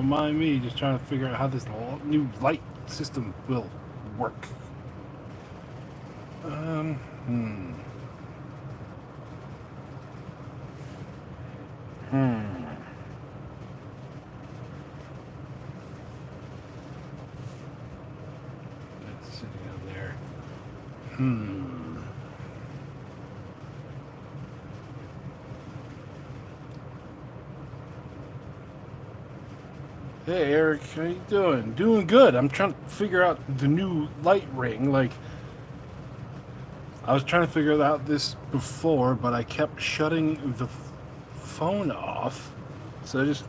Don't mind me, just trying to figure out how this new light system will work. Hmm. That's sitting out there. Hey Eric, how you doing? Doing good. I'm trying to figure out the new light ring. Like, I was trying to figure out this before, but I kept shutting the phone off. So just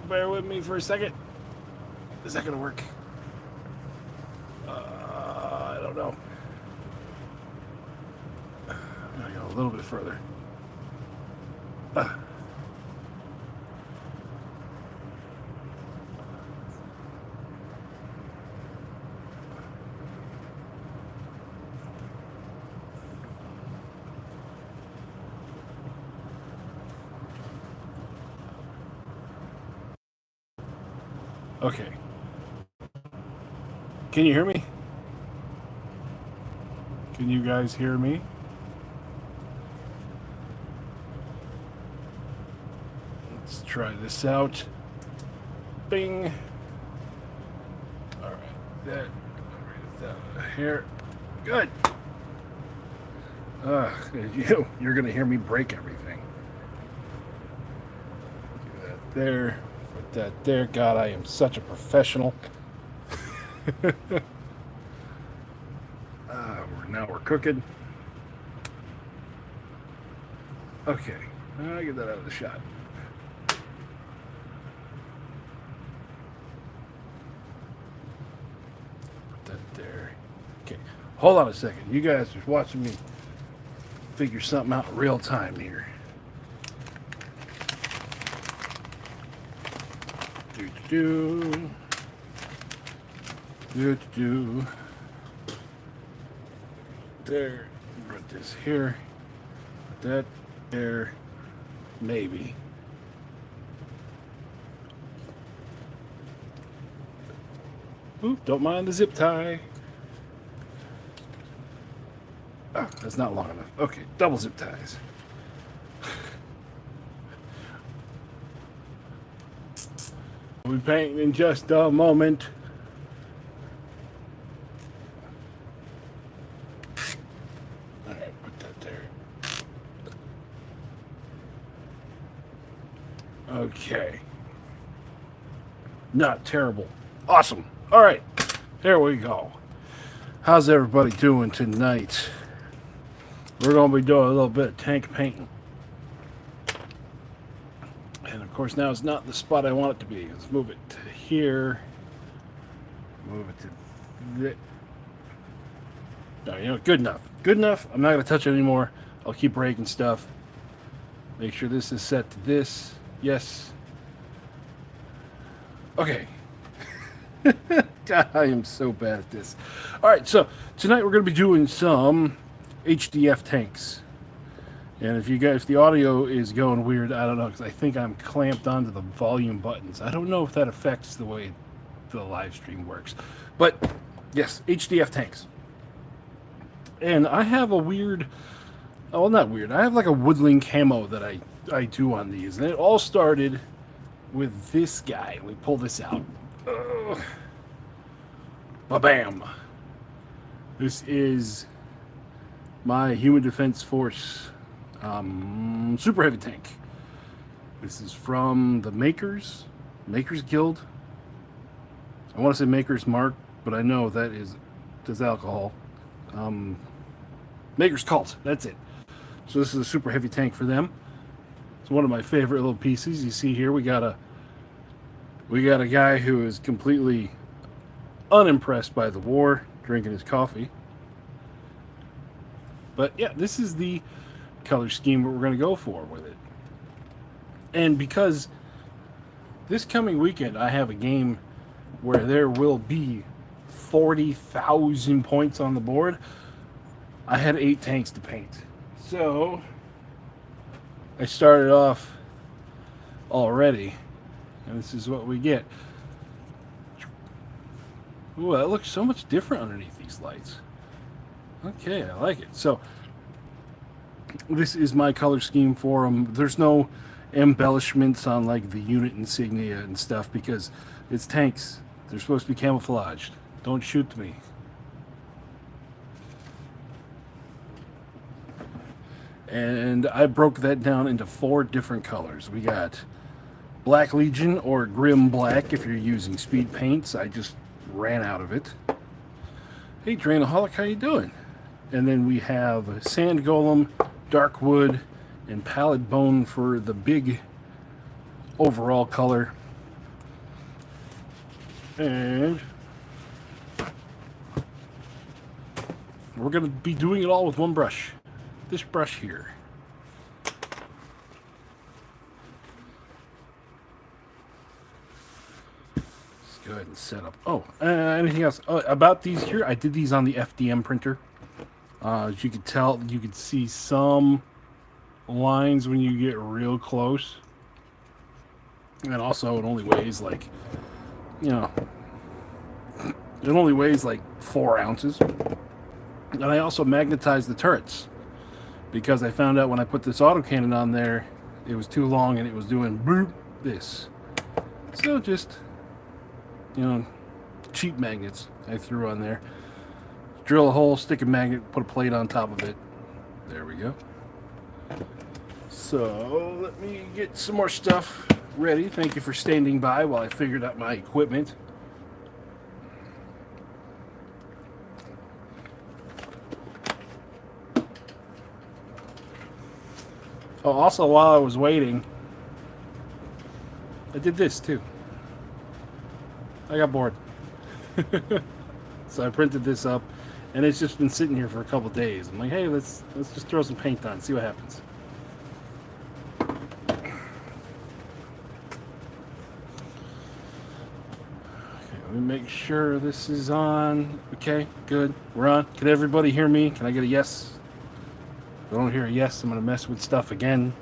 bear with me for a second. Is that gonna work? I don't know. I gotta go a little bit further. Okay. Can you hear me? Can you guys hear me? Let's try this out. Bing. All right. That here. Good. You're gonna hear me break everything. Do that there. Put that there. God, I am such a professional. Now we're cooking. Okay, I'll get that out of the shot. Put that there. Okay, hold on a second. You guys are watching me figure something out in real time here. Do. There. Put this here. Put that there. Maybe. Oop, don't mind the zip tie. Oh, that's not long enough. Okay, double zip ties. We'll be painting in just a moment. Alright, put that there. Okay. Not terrible. Awesome. Alright, there we go. How's everybody doing tonight? We're going to be doing a little bit of tank painting. And of course now it's not the spot I want it to be. Let's move it to here. Move it to there. No, you know, good enough. Good enough. I'm not going to touch it anymore. I'll keep breaking stuff. Make sure this is set to this. Yes. Okay. God, I am so bad at this. Alright, so tonight we're going to be doing some HDF tanks. And if the audio is going weird, I don't know, because I think I'm clamped onto the volume buttons. I don't know if that affects the way the live stream works. But, yes, HDF tanks. And I have a weird, well, not weird, I have like a woodland camo that I do on these. And it all started with this guy. Let me pull this out. Ba-bam. This is my Human Defense Force super heavy tank. This is from the Makers Guild. I want to say Maker's Mark, but I know that's alcohol. Maker's Cult, that's it. So this is a super heavy tank for them. It's one of my favorite little pieces. You see here we got a guy who is completely unimpressed by the war, drinking his coffee. But yeah, this is the color scheme that we're going to go for with it. And because this coming weekend I have a game where there will be 40,000 points on the board, I had 8 tanks to paint. So I started off already. And this is what we get. Ooh, that looks so much different underneath these lights. Okay, I like it. So, this is my color scheme for them. There's no embellishments on like the unit insignia and stuff because it's tanks. They're supposed to be camouflaged. Don't shoot me. And I broke that down into 4 different colors. We got Black Legion, or Grim Black if you're using speed paints. I just ran out of it. Hey Drainaholic, how you doing? And then we have Sand Golem, Dark Wood, and Pallid Bone for the big overall color. And we're going to be doing it all with one brush. This brush here. Let's go ahead and set up. Oh, anything else? Oh, about these here, I did these on the FDM printer. As you can tell, you can see some lines when you get real close. And also, it only weighs like, you know, it only weighs like 4 ounces. And I also magnetized the turrets because I found out when I put this autocannon on there, it was too long and it was doing boop this. So just, you know, cheap magnets I threw on there. Drill a hole, stick a magnet, put a plate on top of it. There we go. So let me get some more stuff ready. Thank you for standing by while I figured out my equipment. Oh, also while I was waiting, I did this too. I got bored. So I printed this up, and it's just been sitting here for a couple days. I'm like, hey, let's just throw some paint on, see what happens. Okay, let me make sure this is on. Okay, good. We're on. Can everybody hear me? Can I get a yes? If I don't hear a yes, I'm going to mess with stuff again.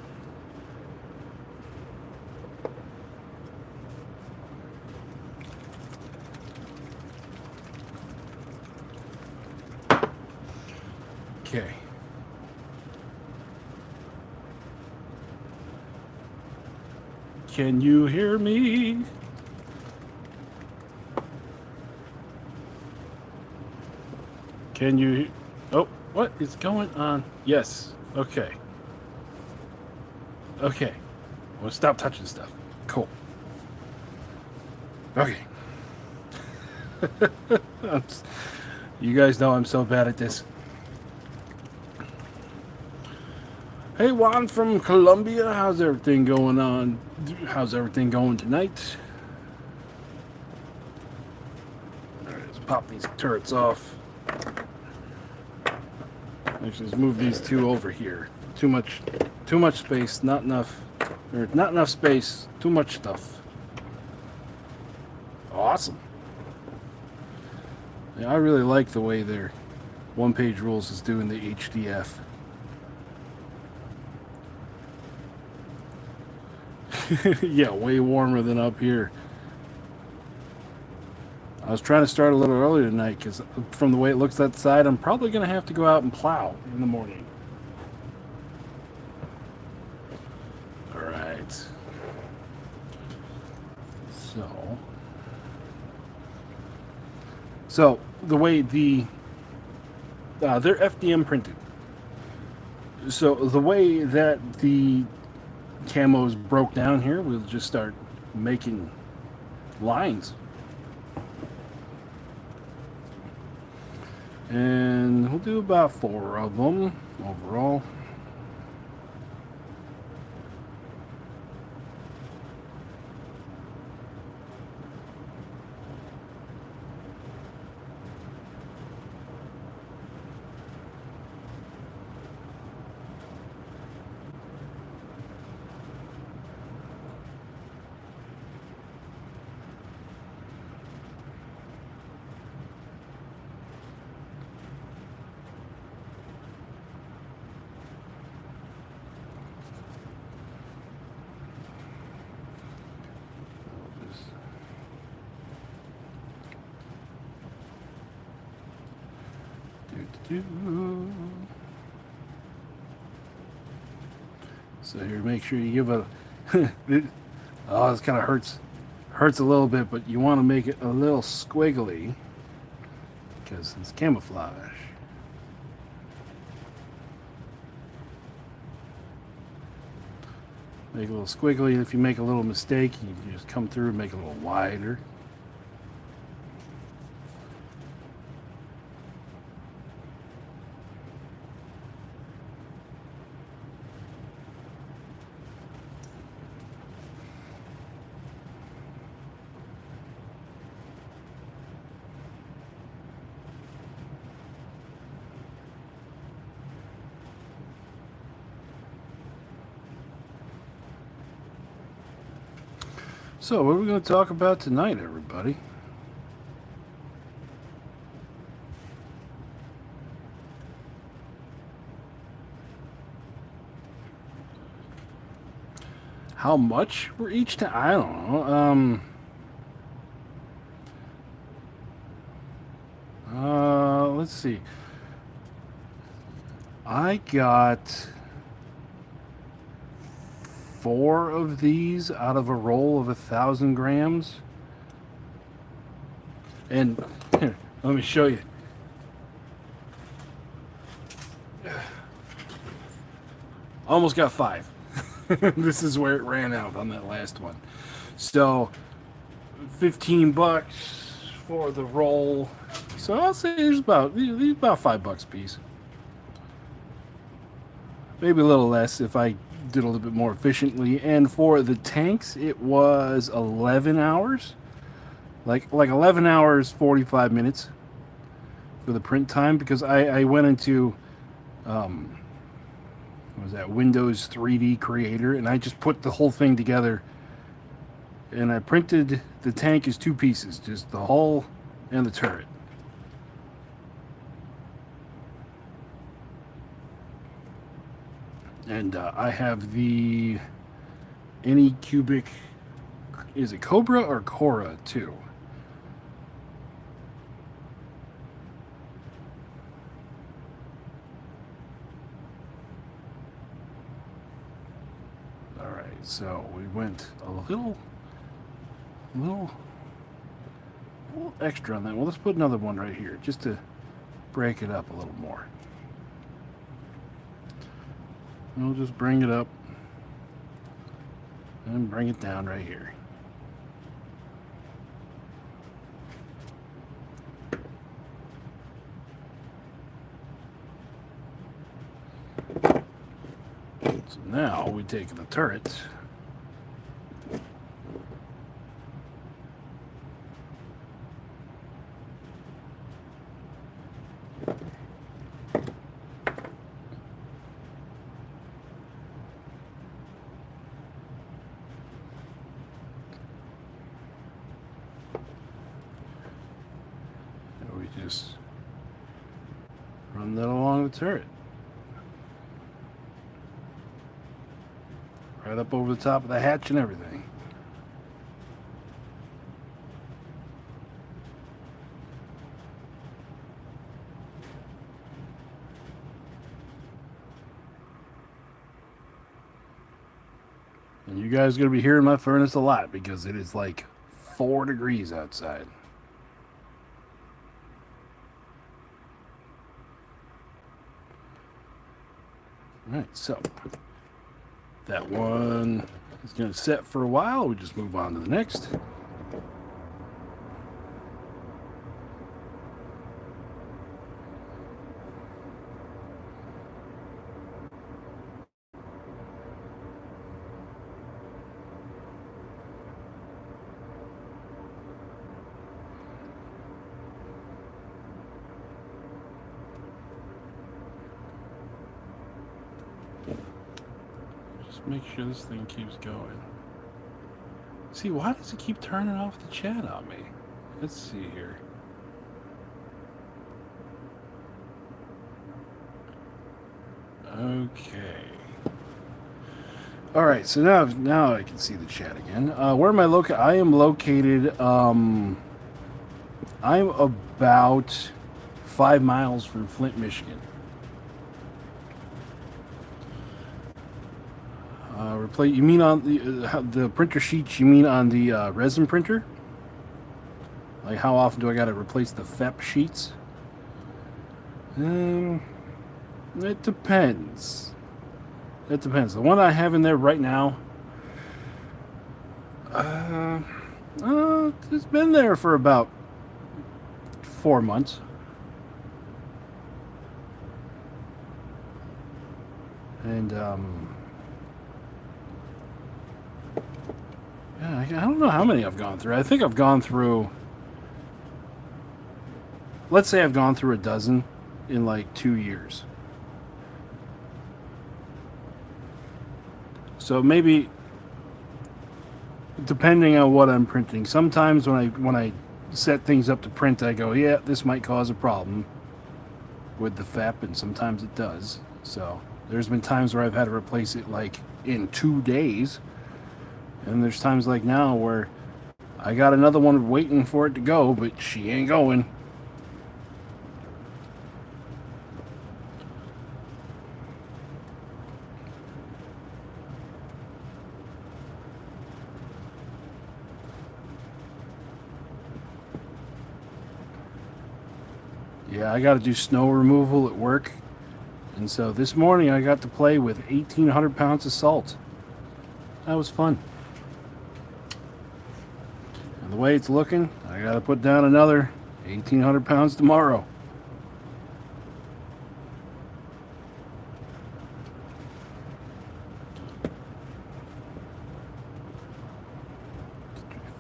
Okay. Can you hear me? Can you... Oh, what is going on? Yes. Okay. Okay. I'm gonna stop touching stuff. Cool. Okay. You guys know I'm so bad at this. Hey Juan from Colombia, how's everything going on? How's everything going tonight? Alright, let's pop these turrets off. Actually, let's move these 2 over here. Too much space, not enough, or not enough space, too much stuff. Awesome. Yeah, I really like the way their one-page rules is doing the HDF. Yeah, way warmer than up here. I was trying to start a little earlier tonight because from the way it looks outside, I'm probably going to have to go out and plow in the morning. All right. So the way they're FDM printed. So the way that the camos broke down here, we'll just start making lines. And we'll do about 4 of them overall. So here, make sure you give a. Oh, this kind of hurts a little bit, but you want to make it a little squiggly because it's camouflage. Make it a little squiggly, and if you make a little mistake, you can just come through and make it a little wider. So, what are we going to talk about tonight, everybody? How much we're each to? I don't know. Let's see. I got 4 of these out of a roll of 1,000 grams. And here, let me show you. Almost got 5. This is where it ran out on that last one. So, $15 for the roll. So I'll say there's about $5 a piece. Maybe a little less if I did a little bit more efficiently. And for the tanks, it was 11 hours. Like 11 hours, 45 minutes for the print time, because I went into what was that, Windows 3D Creator, and I just put the whole thing together, and I printed the tank as 2 pieces, just the hull and the turret. And I have the Anycubic, is it Cobra or Cora too? Alright, so we went a little extra on that. Well, let's put another one right here, just to break it up a little more. We'll just bring it up and bring it down right here. So now we take the turret. Just run that along the turret. Right up over the top of the hatch and everything. And you guys are going to be hearing my furnace a lot because it is like 4 degrees outside. Alright, so that one is going to set for a while. We just move on to the next. Make sure this thing keeps going. See, why does it keep turning off the chat on me? Let's see here. Okay. All right, so now I can see the chat again. Where am I located? I am located. I'm about 5 miles from Flint, Michigan. You mean on the printer sheets? You mean on the resin printer? Like how often do I got to replace the FEP sheets? It depends. It depends. The one I have in there right now, it's been there for about 4 months. And yeah, I don't know how many I've gone through. I think I've gone through, let's say I've gone through a dozen in like 2 years. So maybe, depending on what I'm printing, sometimes when I set things up to print, I go, yeah, this might cause a problem with the FEP, and sometimes it does. So there's been times where I've had to replace it like in 2 days, and there's times like now where I got another one waiting for it to go, but she ain't going. Yeah, I got to do snow removal at work. And so this morning I got to play with 1,800 pounds of salt. That was fun. And the way it's looking, I got to put down another 1,800 pounds tomorrow.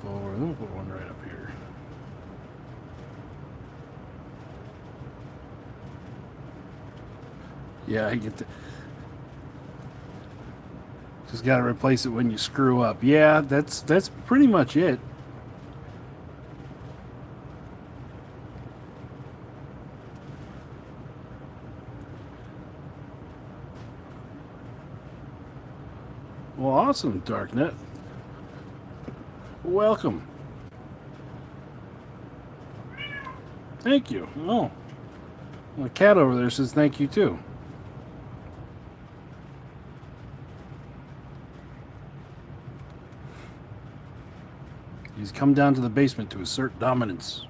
Forward. We'll put one right up here. Yeah, I get to. Just got to replace it when you screw up. Yeah, that's pretty much it. Well, awesome, Darknet. Welcome. Thank you. Oh, the cat over there says thank you too. He's come down to the basement to assert dominance.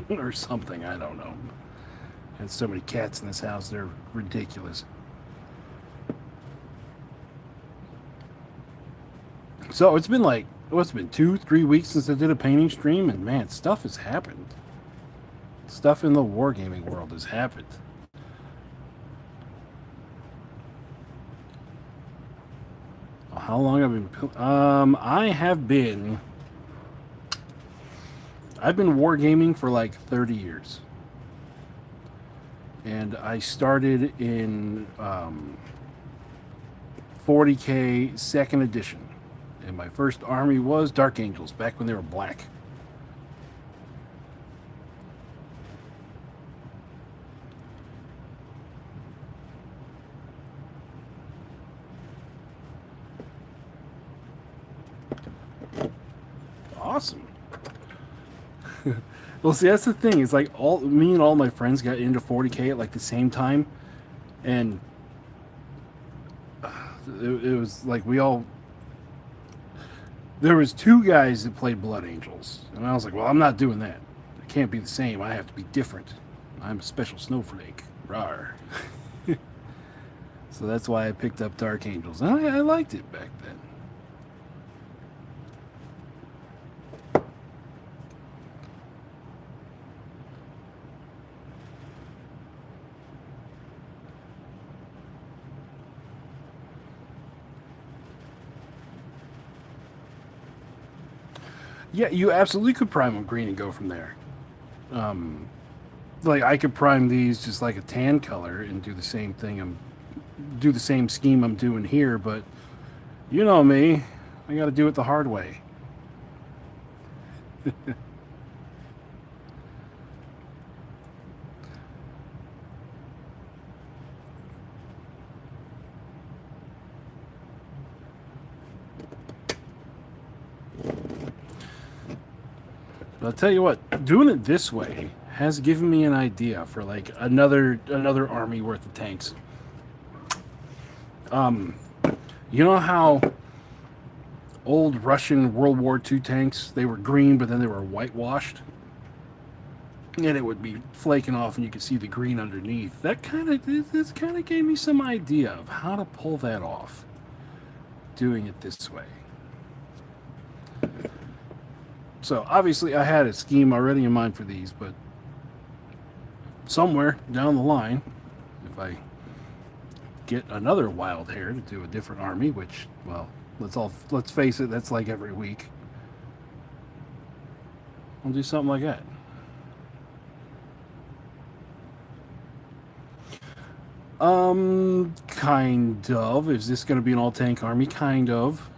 Or something, I don't know. There's so many cats in this house, they're ridiculous. So it's been like, what's it been, 2-3 weeks since I did a painting stream, and man, stuff has happened. Stuff in the wargaming world has happened. How long have I been? I've been wargaming for like 30 years. And I started in 40K 2nd edition. And my first army was Dark Angels, back when they were black. Awesome. Well, see, that's the thing. It's like me and all my friends got into 40K at like the same time, and it was like there was 2 guys that played Blood Angels, and I was like, well, I'm not doing that. It can't be the same. I have to be different. I'm a special snowflake. Rawr. So that's why I picked up Dark Angels, and I liked it back then. Yeah, you absolutely could prime them green and go from there. Like I could prime these just like a tan color and do the same thing. Do the same scheme I'm doing here, but you know me, I got to do it the hard way. But I'll tell you what, doing it this way has given me an idea for like another army worth of tanks. You know how old Russian World War II tanks, they were green, but then they were whitewashed? And it would be flaking off and you could see the green underneath. This kind of gave me some idea of how to pull that off, doing it this way. So obviously I had a scheme already in mind for these, but somewhere down the line, if I get another wild hair to do a different army, which, well, let's face it, that's like every week, I'll do something like that. Kind of. Is this going to be an all-tank army? Kind of.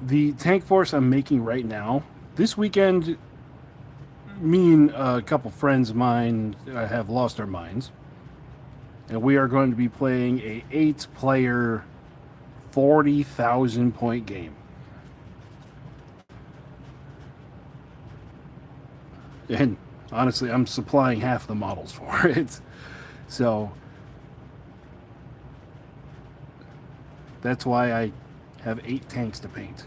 The tank force I'm making right now, this weekend, me and a couple friends of mine have lost our minds. And we are going to be playing a 8-player, 40,000 point game. And honestly, I'm supplying half the models for it. So that's why I have 8 tanks to paint.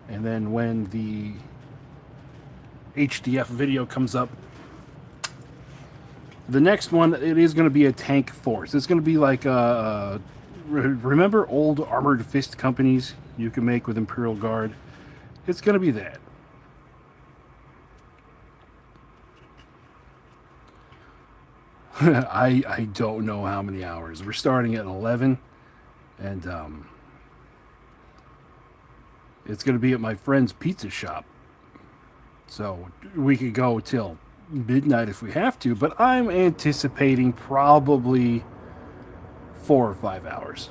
And then when the HDF video comes up, the next one, it is going to be a tank force. It's going to be like remember old armored fist companies you can make with Imperial Guard? It's going to be that. I don't know how many hours. We're starting at 11, and it's going to be at my friend's pizza shop. So we could go till midnight if we have to, but I'm anticipating probably 4 or 5 hours.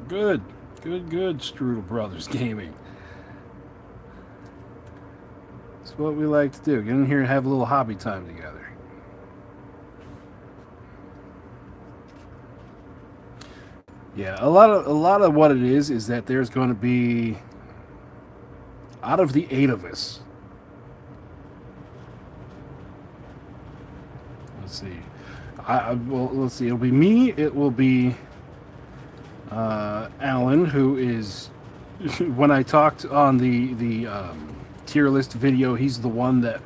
Good, Strudel Brothers Gaming. That's what we like to do. Get in here and have a little hobby time together. Yeah, a lot of what it is that there's going to be, out of the 8 of us. Let's see. Well, let's see. It'll be me. It will be Alan, who is, when I talked on the tier list video, he's the one that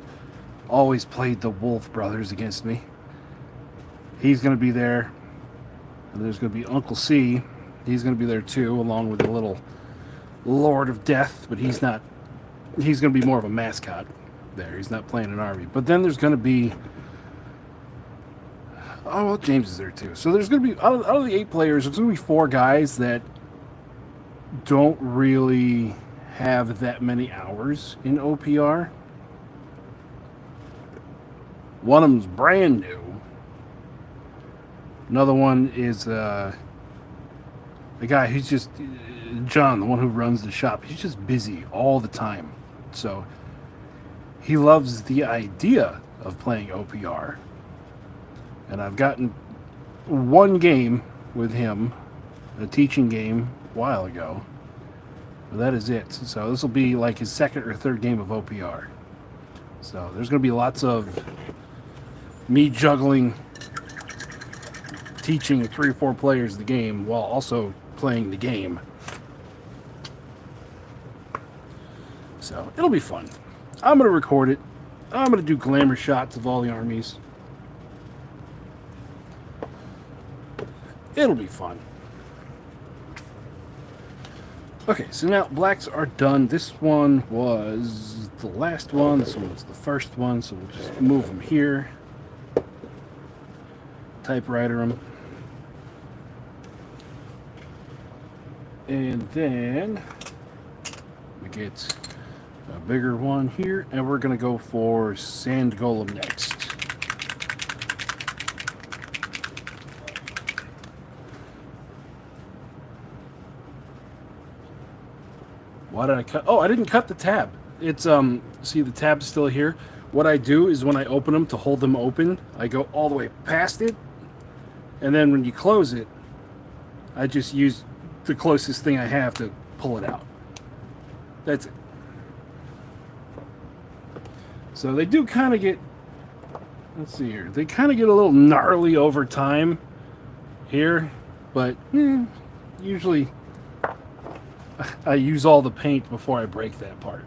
always played the Wolf Brothers against me. He's going to be there. And there's going to be Uncle C. He's going to be there too, along with the little Lord of Death, but he's not. He's going to be more of a mascot there. He's not playing an army. But then there's going to be, oh, well, James is there too. So there's going to be, out of the 8 players, there's going to be 4 guys that don't really have that many hours in OPR. One of them's brand new. Another one is the guy who's just, John, the one who runs the shop. He's just busy all the time. So he loves the idea of playing OPR. And I've gotten 1 game with him, a teaching game, a while ago. But that is it. So this will be like his 2nd or 3rd game of OPR. So there's going to be lots of me juggling, teaching 3 or 4 players the game while also playing the game. So it'll be fun. I'm going to record it. I'm going to do glamour shots of all the armies. It'll be fun. Okay, so now blacks are done. This one was the last one. This one was the first one. So we'll just move them here. Typewriter them. And then we get a bigger one here. And we're going to go for Sand Golem next. Why did I cut? Oh, I didn't cut the tab. It's see the tab's still here. What I do is when I open them to hold them open, I go all the way past it, and then when you close it, I just use the closest thing I have to pull it out. That's it. So they do kind of get, let's see here, they kind of get a little gnarly over time here, but usually I use all the paint before I break that part.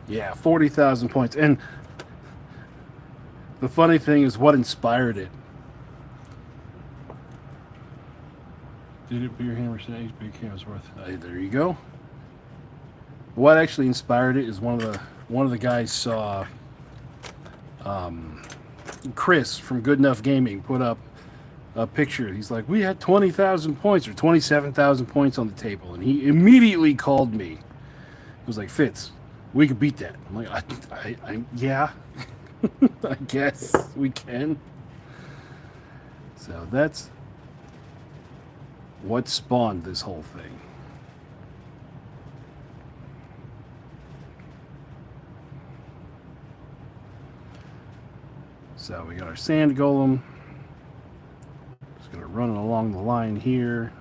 Yeah, 40,000 points. And the funny thing is what inspired it. Did it beer hammer say big hammer's worth? There you go. What actually inspired it is one of the guys saw Chris from Good Enough Gaming put up a picture. He's like, we had 20,000 points or 27,000 points on the table, and he immediately called me. He was like, Fitz, we could beat that. I'm like, yeah, I guess we can. So that's what spawned this whole thing. So we got our sand golem. Just gonna run it along the line here.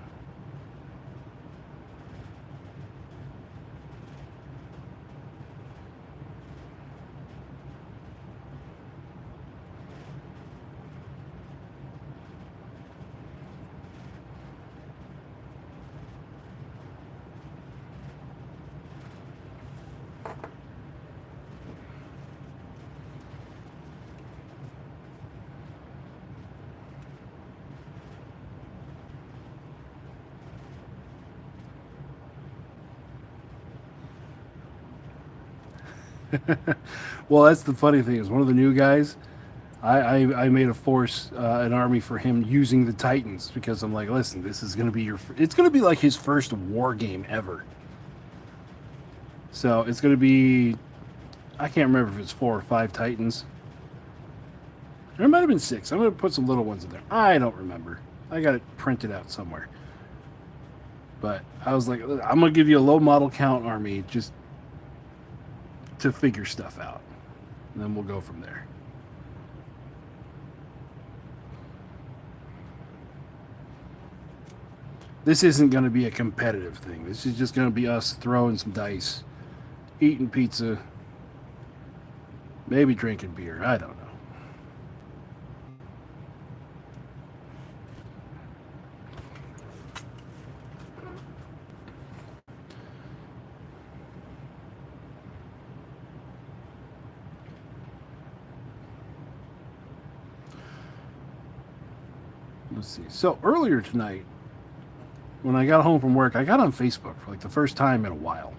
Well, that's the funny thing is one of the new guys, I made a force, an army for him using the Titans because I'm like, listen, this is going to be it's going to be like his first war game ever. So it's going to be, I can't remember if it's 4 or 5 Titans. There might have been 6. I'm going to put some little ones in there. I don't remember. I got it printed out somewhere. But I was like, I'm going to give you a low model count army just to figure stuff out. And then we'll go from there. This isn't going to be a competitive thing. This is just going to be us throwing some dice, eating pizza, maybe drinking beer. I don't know. Let's see. So earlier tonight, when I got home from work, I got on Facebook for like the first time in a while.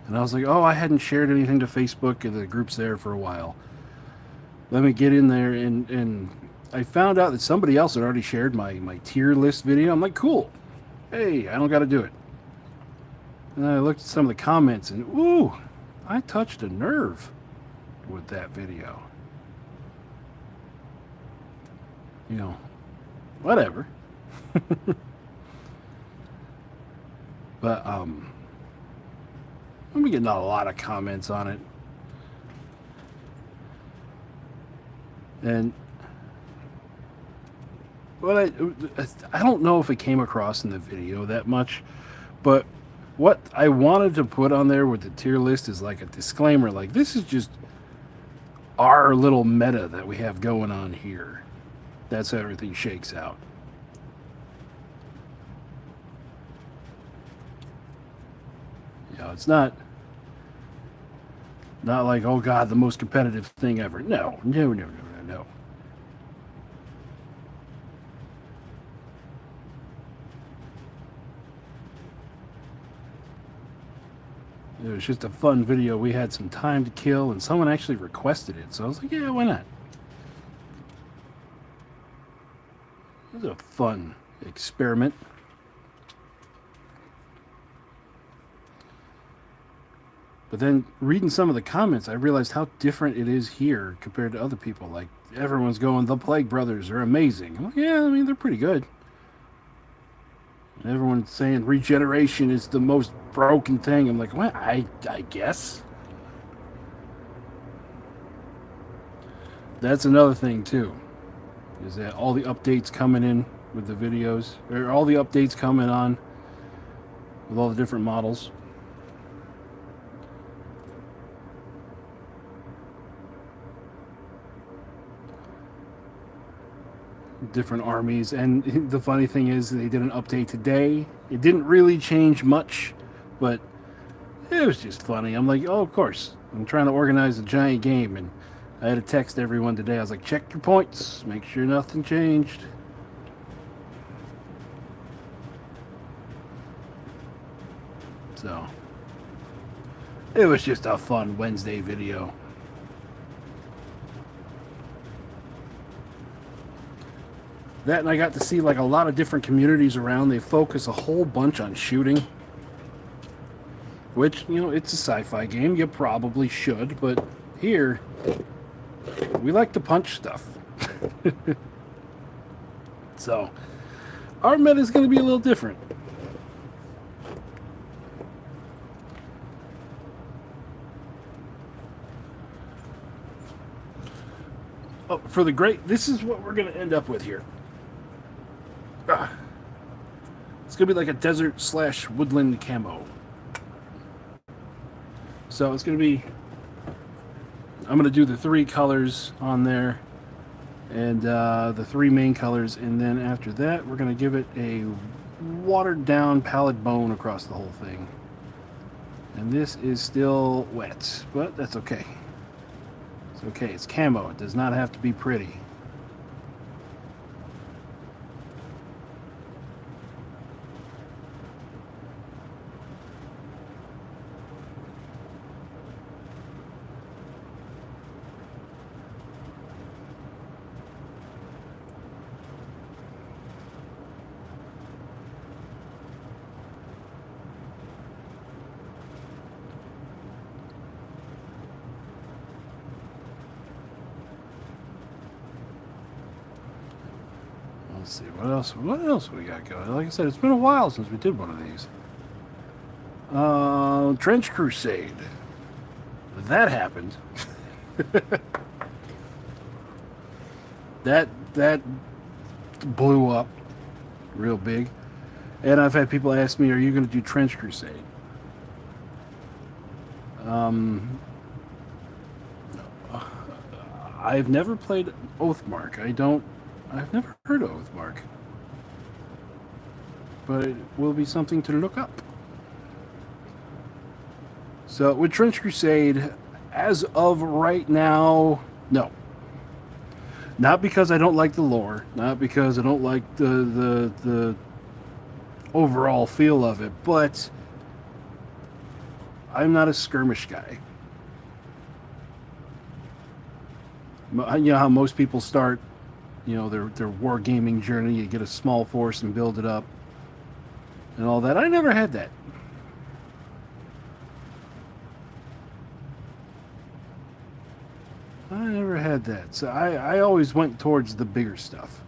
And I was like, oh, I hadn't shared anything to Facebook, and the group's there for a while. Let me get in there, and I found out that somebody else had already shared my tier list video. I'm like, cool. Hey, I don't got to do it. And then I looked at some of the comments, and ooh, I touched a nerve with that video. You know, whatever. But I'm getting a lot of comments on it. And what I don't know if it came across in the video that much, but what I wanted to put on there with the tier list is like a disclaimer, like this is just our little meta that we have going on here. That's how everything shakes out. You know, it's not like, oh God, the most competitive thing ever. No. It was just a fun video. We had some time to kill, and someone actually requested it. So I was like, yeah, why not? It was a fun experiment. But But then reading some of the comments, I realized how different it is here compared to other people. Like, everyone's going, the Plague Brothers are amazing. I'm like, yeah, I mean, they're pretty good. And everyone's saying regeneration is the most broken thing. I'm like, well, I guess. That's another thing, too. Is that all the updates coming in with the videos, or all the updates coming on with all the different models. Different armies. And the funny thing is, they did an update today. It didn't really change much, but it was just funny. I'm like, oh, of course. I'm trying to organize a giant game, and I had to text everyone today. I was like, check your points. Make sure nothing changed. So, it was just a fun Wednesday video. That, and I got to see like a lot of different communities around. They focus a whole bunch on shooting. Which, you know, it's a sci-fi game. You probably should, but here, we like to punch stuff. So, our meta is going to be a little different. Oh, for the great, this is what we're going to end up with here. It's going to be like a desert / woodland camo. So it's going to be, I'm going to do the 3 colors on there, and the 3 main colors, and then after that we're going to give it a watered down pallid bone across the whole thing. And this is still wet, but that's okay. It's okay, it's camo, it does not have to be pretty. Let's see, what else we got going? Like I said, it's been a while since we did one of these. Trench Crusade. That happened. that blew up real big. And I've had people ask me, are you going to do Trench Crusade? I've never played Oathmark. I've never heard of Oathmark. But it will be something to look up. So with Trench Crusade, as of right now, no. Not because I don't like the lore, not because I don't like the overall feel of it, but I'm not a skirmish guy. You know how most people start, you know, their wargaming journey. You get a small force and build it up and all that. I never had that. I never had that. So I always went towards the bigger stuff.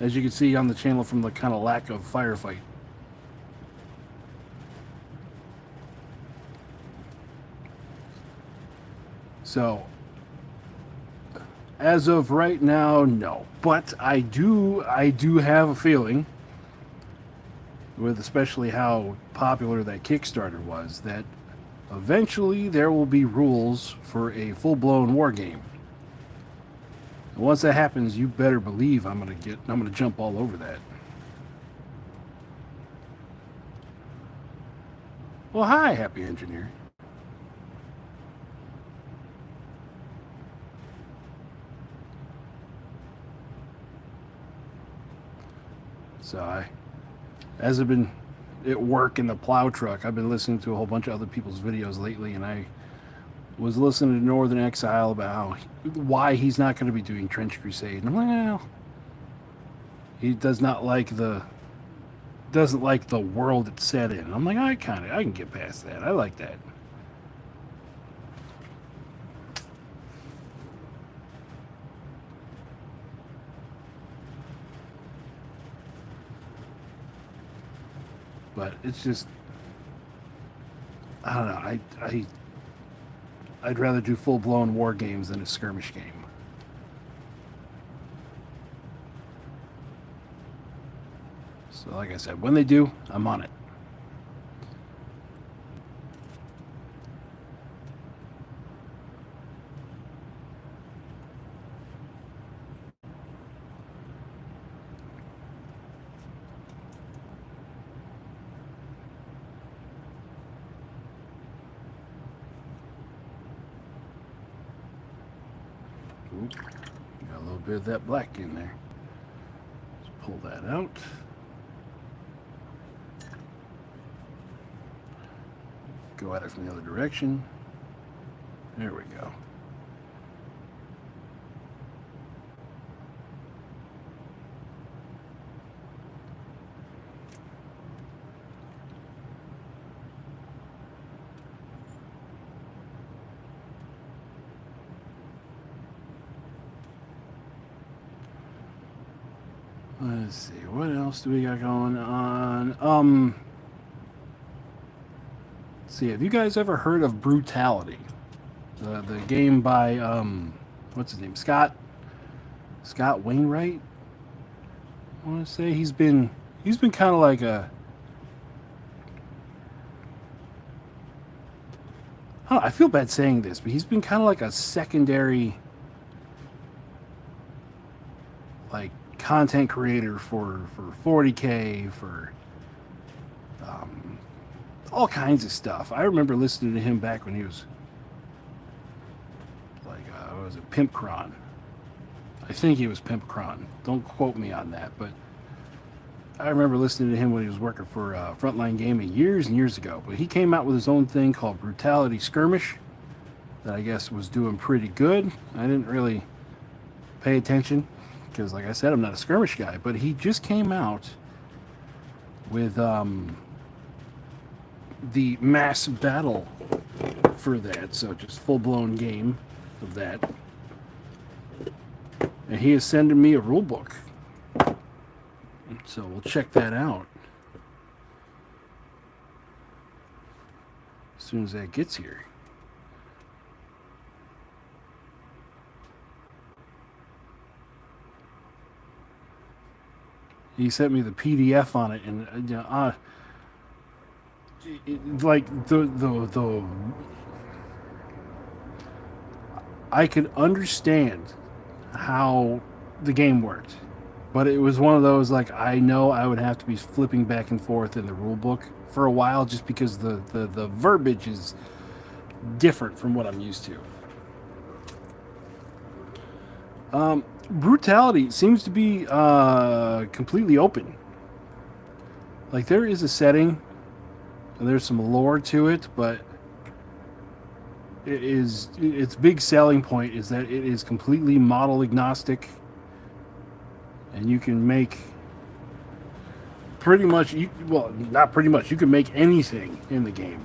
As you can see on the channel from the kind of lack of firefight. So, as of right now, no. But I do have a feeling, with especially how popular that Kickstarter was, that eventually there will be rules for a full-blown war game. And once that happens, you better believe I'm gonna jump all over that. Well, hi, Happy Engineer. So as I've been at work in the plow truck, I've been listening to a whole bunch of other people's videos lately, and I was listening to Northern Exile about why he's not going to be doing Trench Crusade. And I'm like, well, he doesn't like the world it's set in. I'm like, I can get past that. I like that. but it's just, I don't know. I'd rather do full-blown war games than a skirmish game. So like I said, when they do, I'm on it. Oop, got a little bit of that black in there. Let's pull that out. Go at it from the other direction. There we go. Let's see, what else do we got going on? Let's see, have you guys ever heard of Brutality? The game by what's his name? Scott Wainwright. I want to say he's been kind of like a, I feel bad saying this, but he's been kind of like a secondary, like, content creator for 40K, for all kinds of stuff. I remember listening to him back when he was like, what was it, Pimpcron? I think he was Pimpcron. Don't quote me on that, but I remember listening to him when he was working for Frontline Gaming years and years ago. But he came out with his own thing called Brutality Skirmish that I guess was doing pretty good. I didn't really pay attention because, like I said, I'm not a skirmish guy. But he just came out with the mass battle for that, so just full-blown game of that. And he is sending me a rule book, so we'll check that out as soon as that gets here. He sent me the PDF on it, and like the I could understand how the game worked, but it was one of those, like, I know I would have to be flipping back and forth in the rule book for a while just because the verbiage is different from what I'm used to. Brutality seems to be completely open. Like, there is a setting and there's some lore to it, but its big selling point is that it is completely model agnostic, and you can make pretty much, well, not pretty much, you can make anything in the game.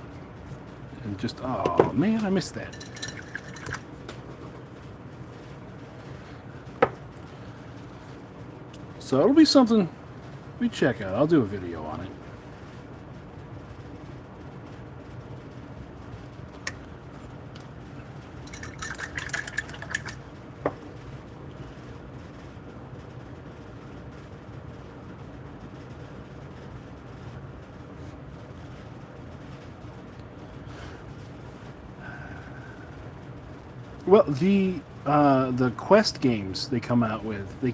And just, oh man, I missed that. So it'll be something we check out. I'll do a video on it. Well, the Quest games they came out with the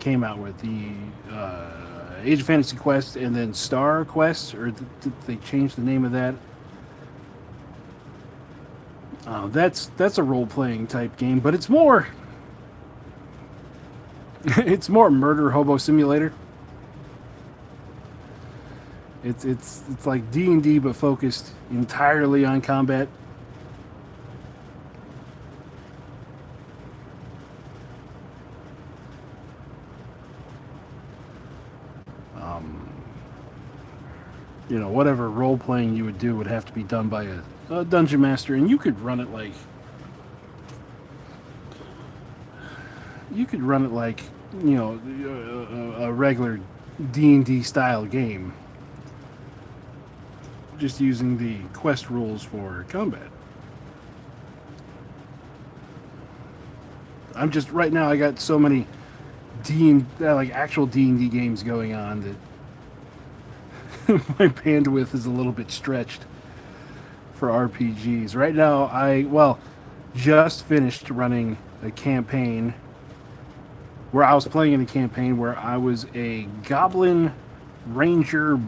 Age of Fantasy Quest and then Star Quest, or did they change the name of that? That's a role-playing type game, but it's more it's more murder hobo simulator. It's like D&D but focused entirely on combat. You know, whatever role-playing you would do would have to be done by a dungeon master, and you could run it like you know, a regular D&D style game. just using the quest rules for combat. I'm just right now. I got so many like actual D&D games going on that my bandwidth is a little bit stretched for RPGs. Right now, just finished running a campaign where I was playing in a campaign where I was a goblin ranger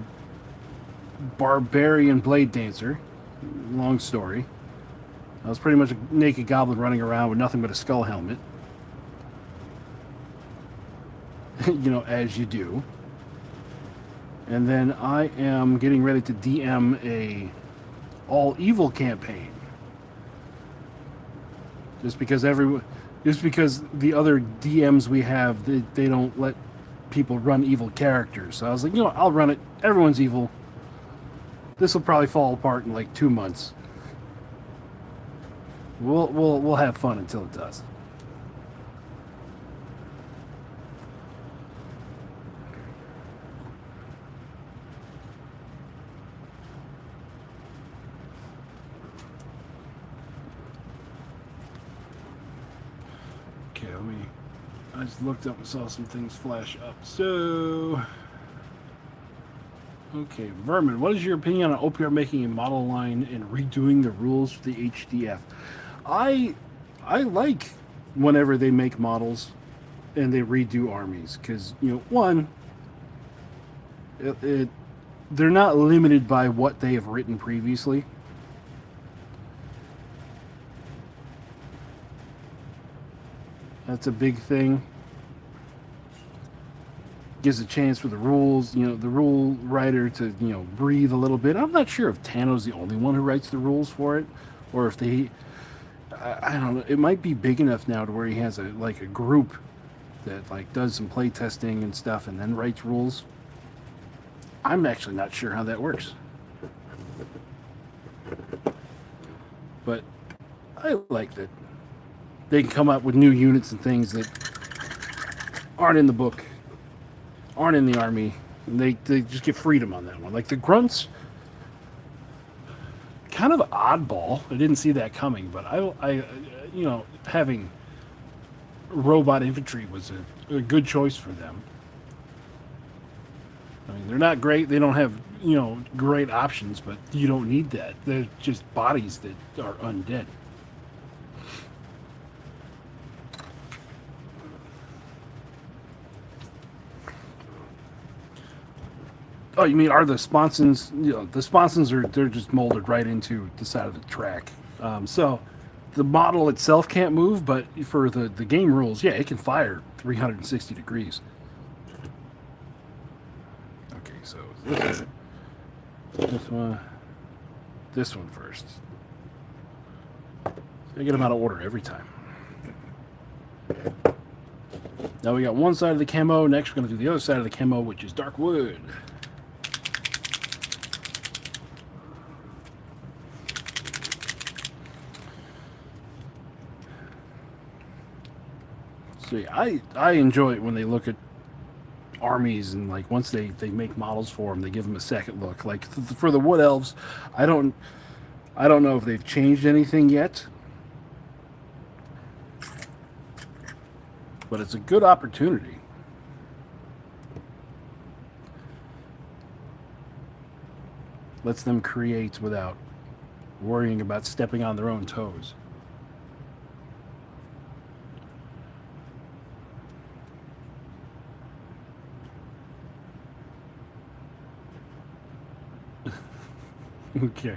barbarian blade dancer. Long story. I was pretty much a naked goblin running around with nothing but a skull helmet. You know, as you do. And then I am getting ready to DM a all evil campaign. Just because the other DMs we have, they don't let people run evil characters. So I was like, you know what, I'll run it. Everyone's evil. This will probably fall apart in like 2 months. We'll have fun until it does. I just looked up and saw some things flash up. So, okay, Vermin, what is your opinion on OPR making a model line and redoing the rules for the HDF? I like whenever they make models and they redo armies because, you know, one, they're not limited by what they have written previously. That's a big thing. Gives a chance for the rules, you know, the rule writer to, you know, breathe a little bit. I'm not sure if Tano's the only one who writes the rules for it, or if I don't know. It might be big enough now to where he has a group that like does some play testing and stuff, and then writes rules. I'm actually not sure how that works, but I like that they can come up with new units and things that aren't in the book, aren't in the army. And they just get freedom on that one. Like the grunts, kind of oddball. I didn't see that coming, but I you know, having robot infantry was a good choice for them. I mean, they're not great. They don't have, you know, great options, but you don't need that. They're just bodies that are undead. Oh, you mean are the sponsons? You know, the sponsons they're just molded right into the side of the track. So the model itself can't move, but for the game rules, yeah, it can fire 360 degrees. Okay, so this one first. I get them out of order every time. Now we got one side of the camo. Next, we're going to do the other side of the camo, which is dark wood. See, I enjoy it when they look at armies and like once they make models for them, they give them a second look. Like for the wood elves, I don't know if they've changed anything yet, but it's a good opportunity. Lets them create without worrying about stepping on their own toes. Okay.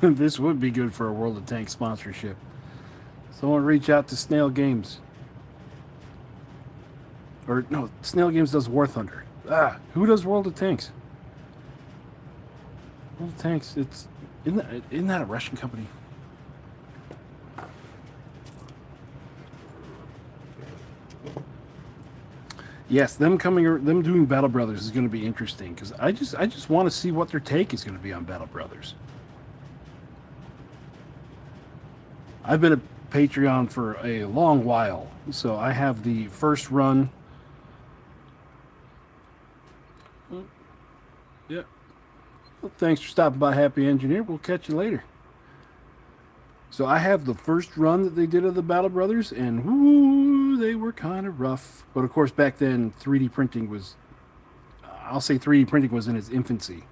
This would be good for a World of Tanks sponsorship. Someone reach out to Snail Games. Or, no, Snail Games does War Thunder. Who does World of Tanks? World of Tanks, Isn't that a Russian company? Yes, them doing Battle Brothers is going to be interesting because I just want to see what their take is going to be on Battle Brothers. I've been a Patreon for a long while, so I have the first run. Yeah. Well, thanks for stopping by, Happy Engineer. We'll catch you later. So I have the first run that they did of the Battle Brothers, and whoo, they were kind of rough. But of course, back then, 3D printing was, I'll say 3D printing was in its infancy.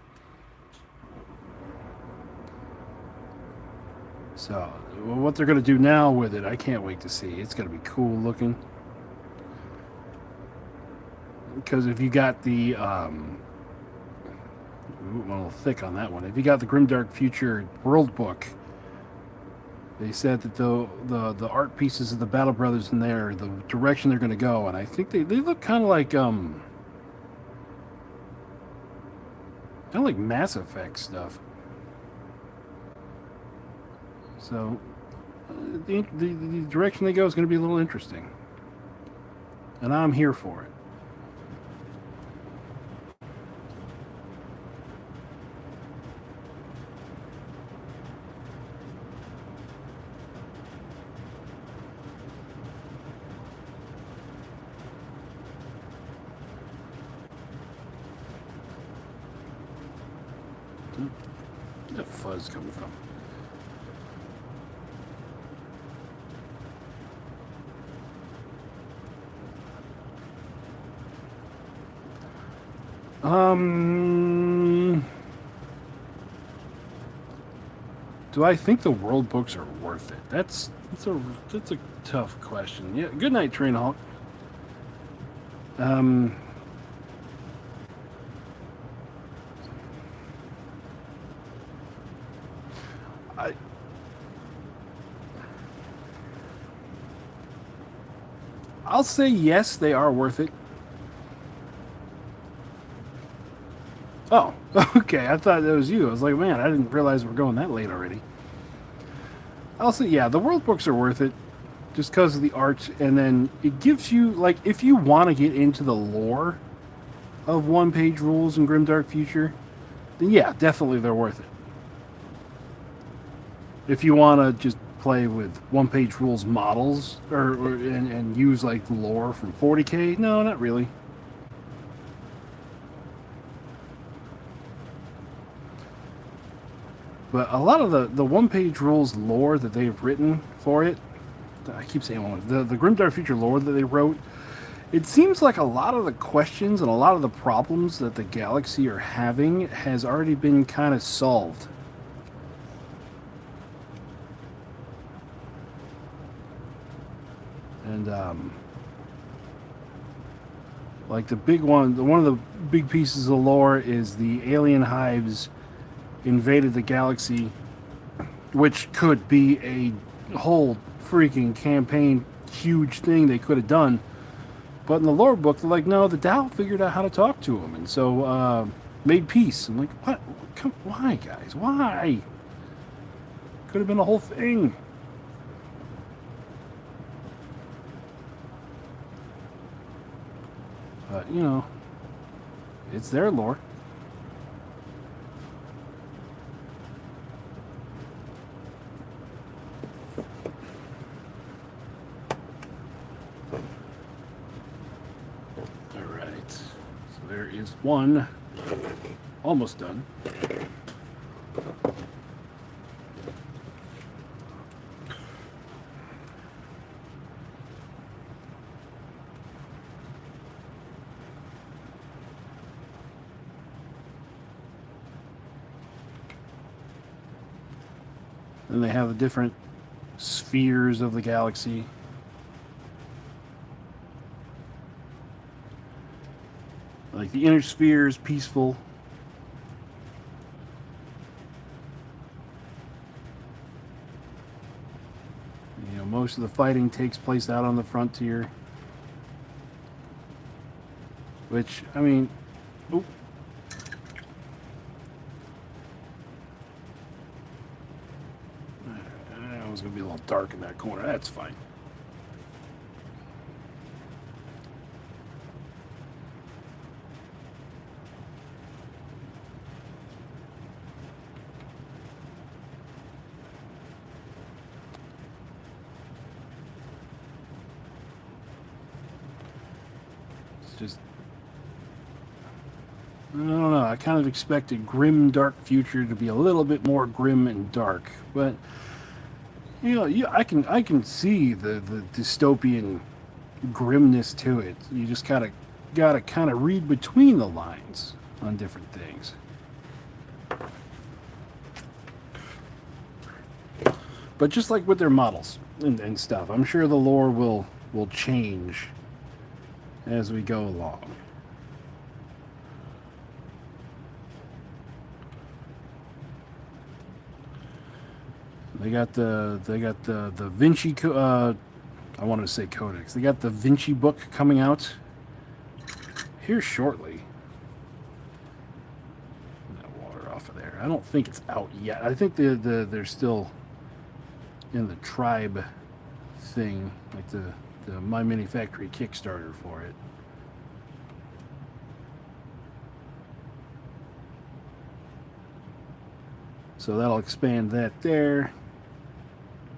So what they're going to do now with it, I can't wait to see. It's going to be cool looking. Because if you got the, a little thick on that one. If you got the Grimdark Future World Book, they said that the art pieces of the Battle Brothers in there, the direction they're going to go, and I think they look kind of like Mass Effect stuff. So the direction they go is going to be a little interesting, and I'm here for it. Where's that fuzz coming from? Do I think the world books are worth it? That's a tough question. Yeah. Good night, Train Hawk. I'll say yes, they are worth it. Oh, okay. I thought that was you. I was like, man, I didn't realize we're going that late already. I'll say, yeah, the world books are worth it just because of the art, and then it gives you, like, if you want to get into the lore of one-page rules in Grimdark Future, then yeah, definitely they're worth it. If you want to just play with one-page rules models and use like lore from 40K, no, not really. But a lot of the one-page rules lore that they've written for it, I keep saying one, the Grimdark Future lore that they wrote, it seems like a lot of the questions and a lot of the problems that the galaxy are having has already been kind of solved. And like the big one of the big pieces of lore is the alien hives invaded the galaxy, which could be a whole freaking campaign, huge thing they could have done. But in the lore book, they're like, no, the Tao figured out how to talk to them, and so made peace. I'm like, what? Why, guys? Why? Could have been a whole thing. But, you know, it's their lore. Alright, so there is one almost done. And they have the different spheres of the galaxy. Like the inner sphere is peaceful. You know, most of the fighting takes place out on the frontier. Which, I mean, oop. was going to be a little dark in that corner. That's fine. It's just, I don't know. I kind of expected grim, dark future to be a little bit more grim and dark, but I can see the dystopian grimness to it. You just gotta kind of read between the lines on different things. But just like with their models and stuff, I'm sure the lore will change as we go along. They got the Vinci. I wanted to say Codex. They got the Vinci book coming out here shortly. That water off of there. I don't think it's out yet. I think they're still in the tribe thing, like the My Mini Factory Kickstarter for it. So that'll expand that there.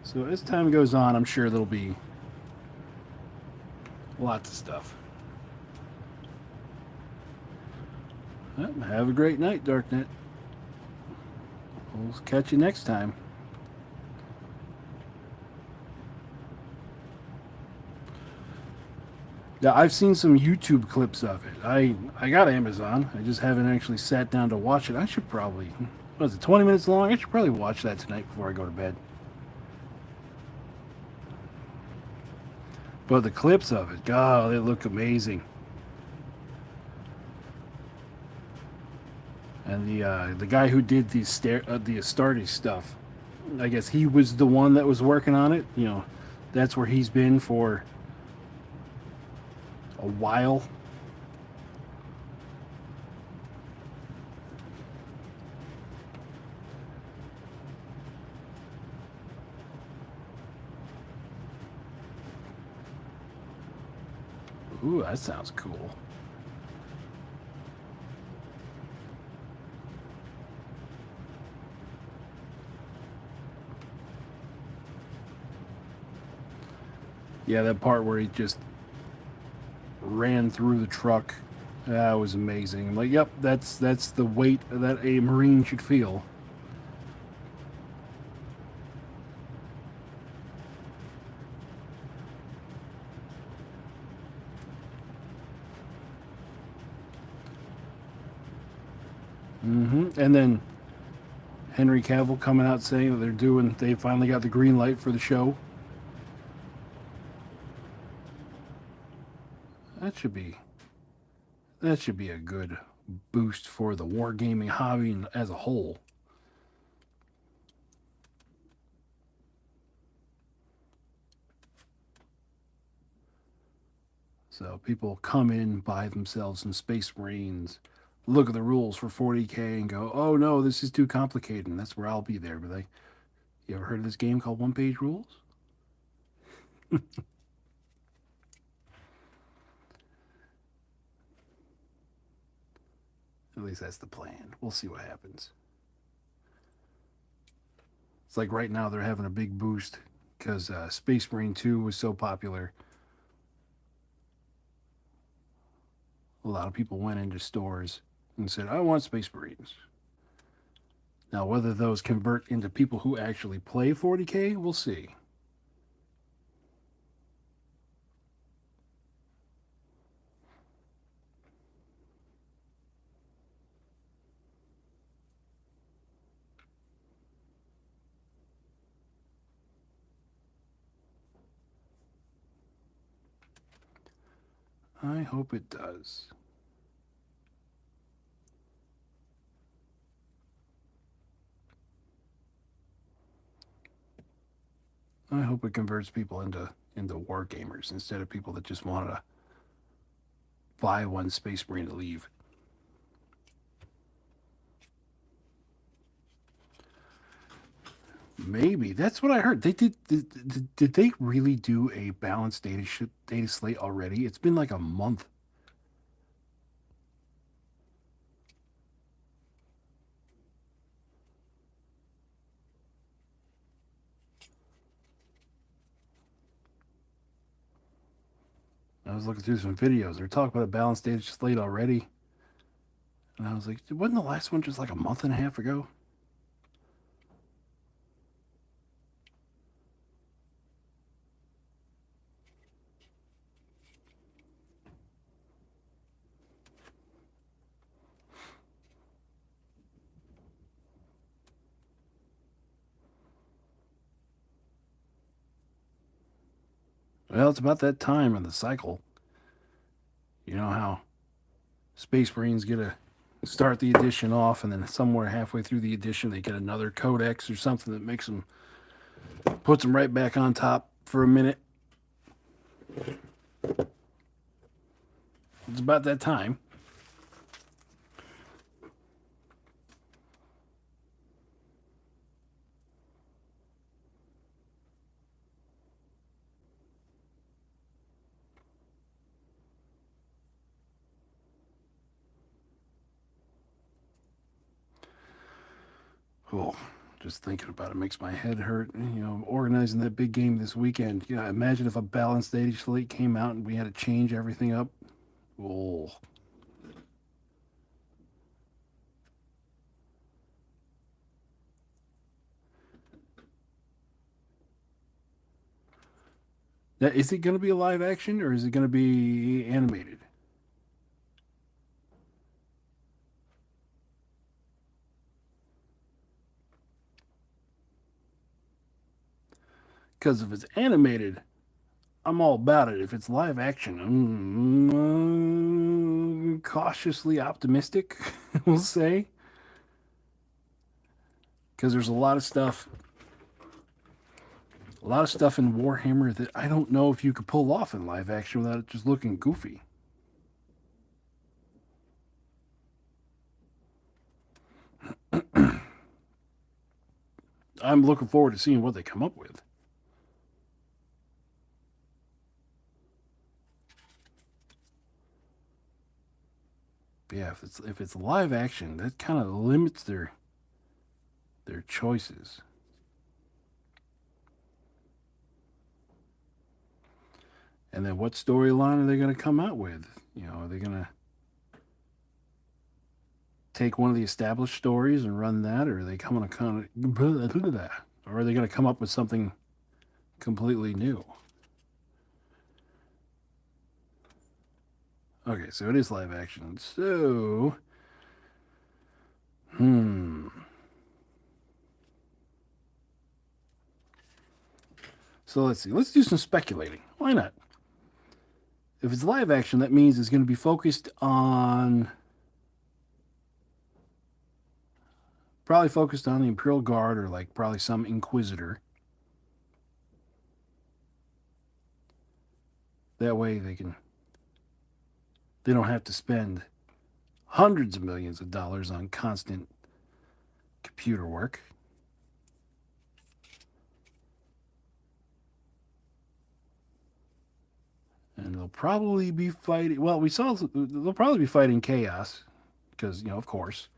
So as time goes on, I'm sure there'll be lots of stuff. Well, have a great night, Darknet. We'll catch you next time. Yeah, I've seen some YouTube clips of it. I got Amazon. I just haven't actually sat down to watch it. I should probably... What is it, 20 minutes long? I should probably watch that tonight before I go to bed. But the clips of it, God, they look amazing. And the guy who did the Astartes stuff, I guess he was the one that was working on it. You know, that's where he's been for a while. Ooh, that sounds cool. Yeah, that part where he just ran through the truck, that was amazing. I'm like, yep, that's the weight that a Marine should feel. And then Henry Cavill coming out saying that they finally got the green light for the show. That should be a good boost for the wargaming hobby as a whole. So people come in, buy themselves some Space Marines, look at the rules for 40K and go, oh no, this is too complicated, and that's where I'll be there. But like, you ever heard of this game called One Page Rules? At least that's the plan. We'll see what happens. It's like right now they're having a big boost because Space Marine 2 was so popular. A lot of people went into stores and said, I want Space Marines. Now, whether those convert into people who actually play 40K, we'll see. I hope it does. I hope it converts people into war gamers instead of people that just want to buy one Space Marine to leave. Maybe that's what I heard. They did. Did they really do a balanced data slate already? It's been like a month. I was looking through some videos. They're talking about a balanced data slate already, and I was like, wasn't the last one just like a month and a half ago? Well, it's about that time in the cycle. You know how Space Marines get a start the edition off, and then somewhere halfway through the edition, they get another codex or something that makes them puts them right back on top for a minute. It's about that time. Oh, just thinking about it makes my head hurt. You know, organizing that big game this weekend. Yeah, imagine if a balanced age slate came out and we had to change everything up. Oh. Now, is it going to be a live action or is it going to be animated? Because if it's animated, I'm all about it. If it's live action, I'm cautiously optimistic, we'll say. Because there's a lot of stuff in Warhammer that I don't know if you could pull off in live action without it just looking goofy. I'm looking forward to seeing what they come up with. But yeah, if it's live action, that kind of limits their choices. And then what storyline are they going to come out with? You know, are they going to take one of the established stories and run that, or are they coming to kind of, or are they going to come up with something completely new? Okay, so it is live action. So, hmm. So let's see. Let's do some speculating. Why not? If it's live action, that means it's going to be focused on probably focused on the Imperial Guard or like probably some Inquisitor. That way they don't have to spend hundreds of millions of dollars on constant computer work. And they'll probably be fighting. Well, we saw they'll probably be fighting chaos because of course,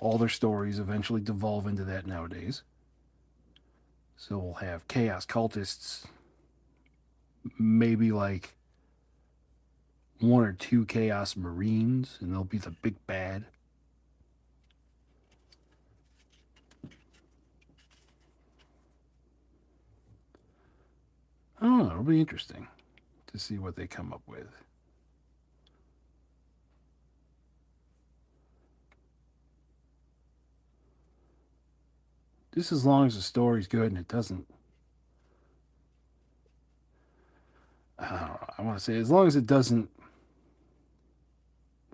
all their stories eventually devolve into that nowadays. So we'll have chaos cultists, maybe like one or two chaos marines, and they'll be the big bad. I don't know. It'll be interesting to see what they come up with. Just as long as the story's good and it doesn't. I want to say, as long as it doesn't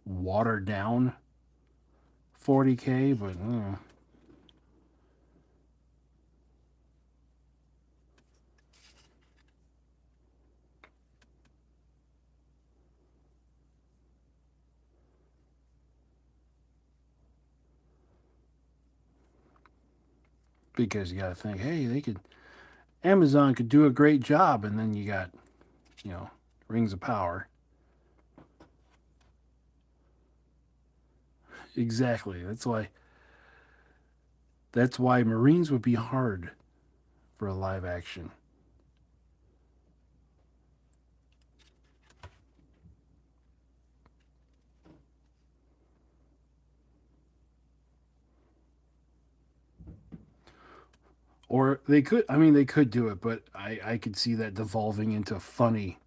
water down 40K, but because you got to think, hey, Amazon could do a great job, and then you got, you know, Rings of Power. Exactly. That's why Marines would be hard for a live action. Or they could, I mean, they could do it, but I could see that devolving into funny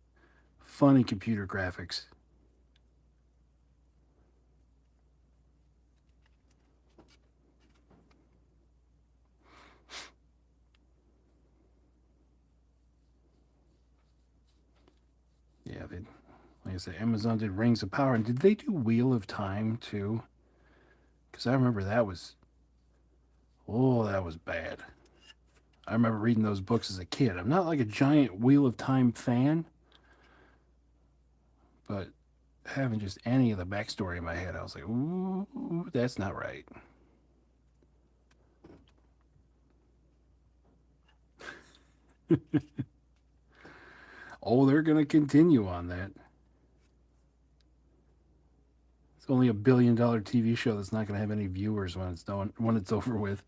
computer graphics. Yeah, like I said, Amazon did Rings of Power, and did they do Wheel of Time too? Because I remember that was bad. I remember reading those books as a kid. I'm not like a giant Wheel of Time fan, but having just any of the backstory in my head, I was like, ooh, that's not right. Oh, they're going to continue on that. It's only $1 billion TV show that's not going to have any viewers when it's over with.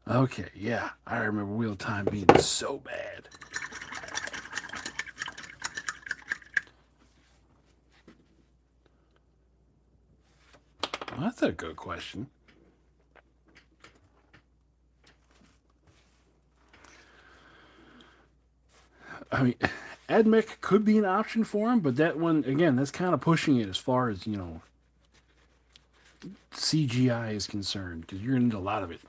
Okay, yeah, I remember Wheel of Time being so bad. Well, that's a good question. I mean, AdMech could be an option for him, but that one again, that's kind of pushing it as far as CGI is concerned because you're into a lot of it.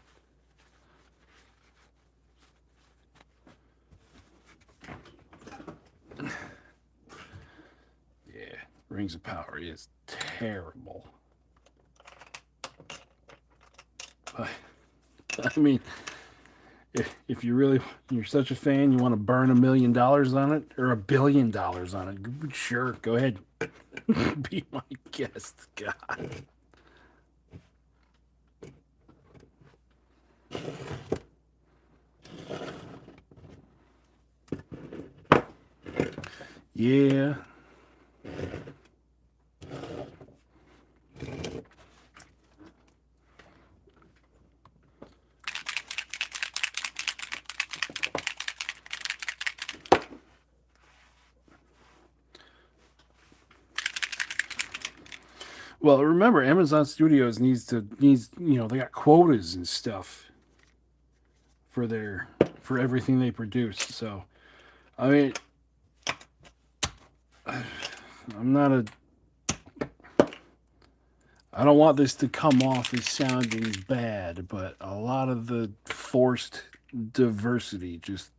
Yeah, Rings of Power is terrible. But, I mean, if you're such a fan, you want to burn $1 million on it or $1 billion on it, sure, go ahead, be my guest. God. Yeah. Well, remember, Amazon Studios needs they got quotas and stuff for for everything they produce. So, I mean, I'm not a I don't want this to come off as sounding bad, but a lot of the forced diversity just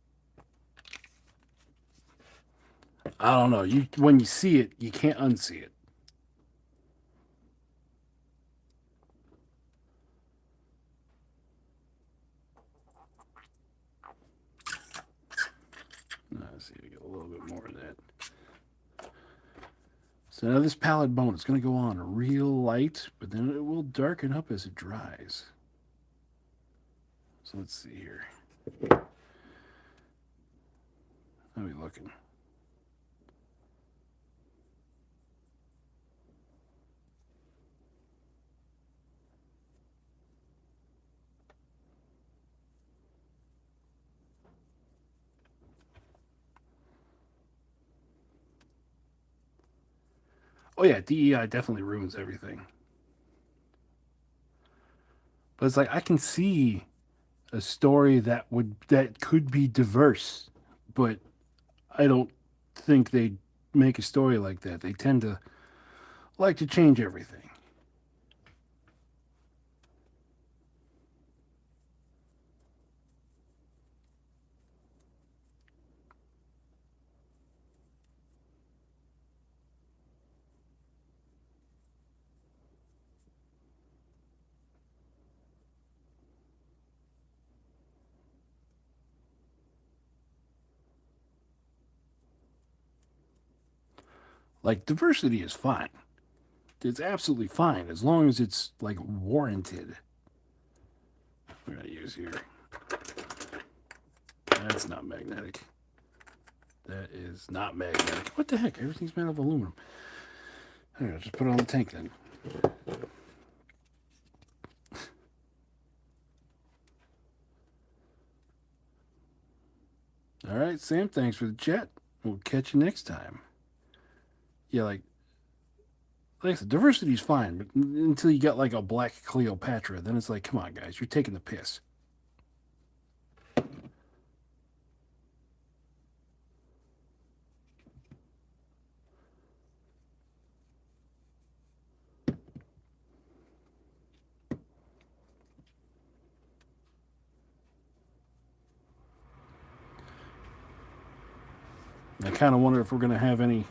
I don't know. You when you see it, you can't unsee it. Let's see if we get a little bit more of that. So now this palette bone is going to go on real light, but then it will darken up as it dries. So let's see here. How are we looking? Oh yeah, DEI definitely ruins everything. But it's like I can see a story that could be diverse, but I don't think they make a story like that. They tend to like to change everything. Like diversity is fine. It's absolutely fine as long as it's like warranted. we're going to use here. That's not magnetic. That is not magnetic. What the heck? Everything's made of aluminum. I'll just put it on the tank then. All right, Sam, thanks for the chat. We'll catch you next time. Yeah, like I said, diversity's fine, but until you got like a black Cleopatra, then it's like, come on, guys, you're taking the piss. I kind of wonder if we're going to have any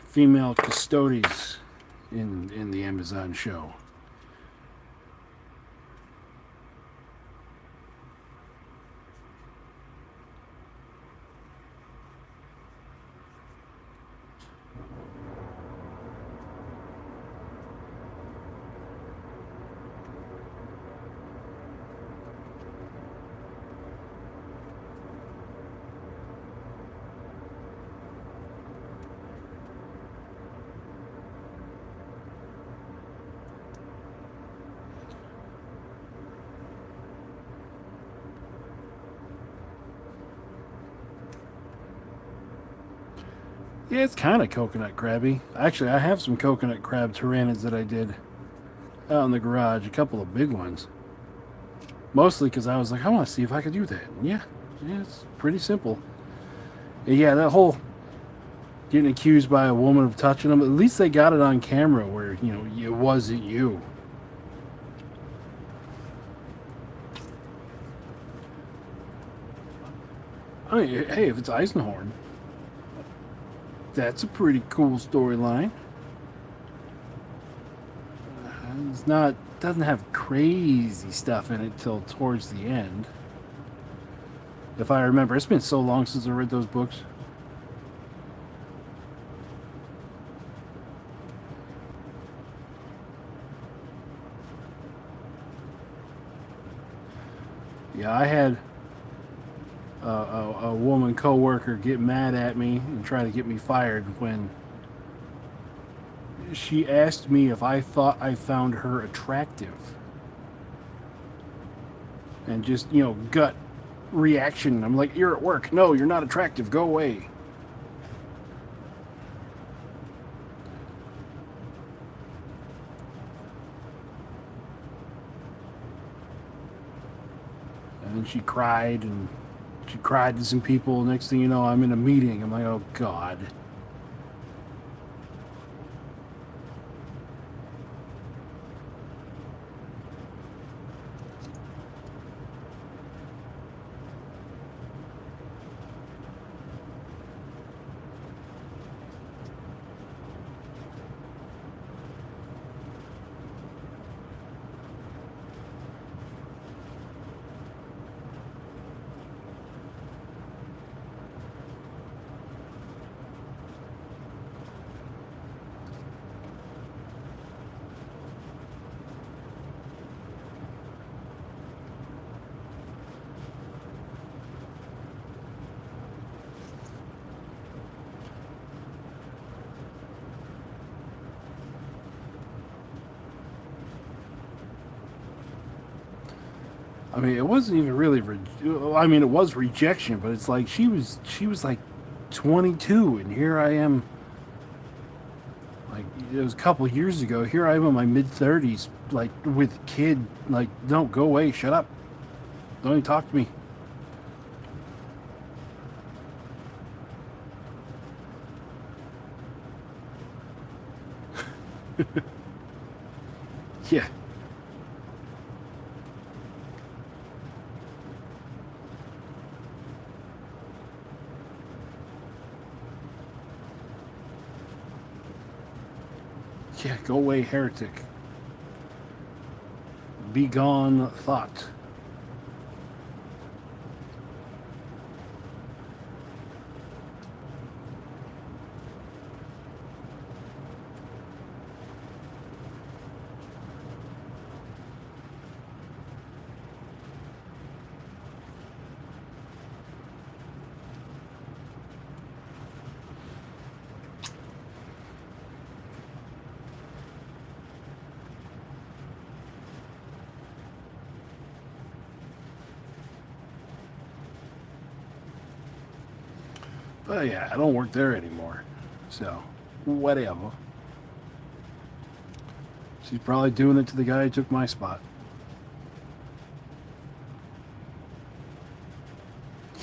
female custodies in the Amazon show. Yeah, it's kind of coconut crabby. Actually, I have some coconut crab Tyranids that I did out in the garage, a couple of big ones. Mostly because I was like, I want to see if I could do that. And yeah, it's pretty simple. And yeah, that whole getting accused by a woman of touching them, at least they got it on camera where, you know, it wasn't you. I mean, hey, if it's Eisenhorn, that's a pretty cool storyline. It's not, doesn't have crazy stuff in it till towards the end. If I remember, it's been so long since I read those books. Yeah, I had a woman co-worker get mad at me and try to get me fired when she asked me if I thought I found her attractive. And just, you know, gut reaction. I'm like, you're at work. No, you're not attractive. Go away. And then she cried to some people. Next thing you know, I'm in a meeting. I'm like, oh, God. I mean, it wasn't even really. I mean, it was rejection, but it's like she was like 22, and here I am. Like it was a couple of years ago. Here I am in my mid-30s, like with a kid. Like, don't go away, shut up, don't even talk to me. Yeah. Yeah, go away, heretic. Be gone, thought. But yeah, I don't work there anymore. So, whatever. She's probably doing it to the guy who took my spot.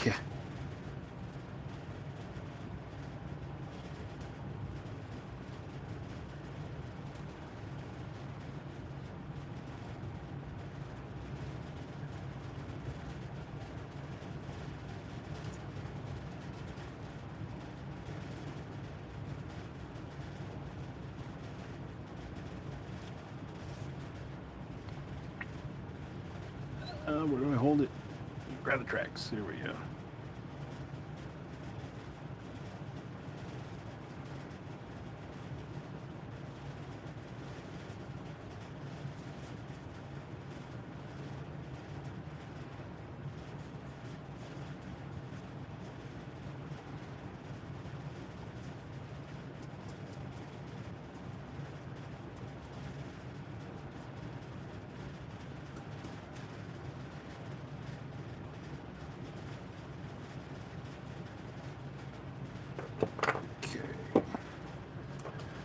Yeah. Where do I hold it? Grab the tracks. There we go.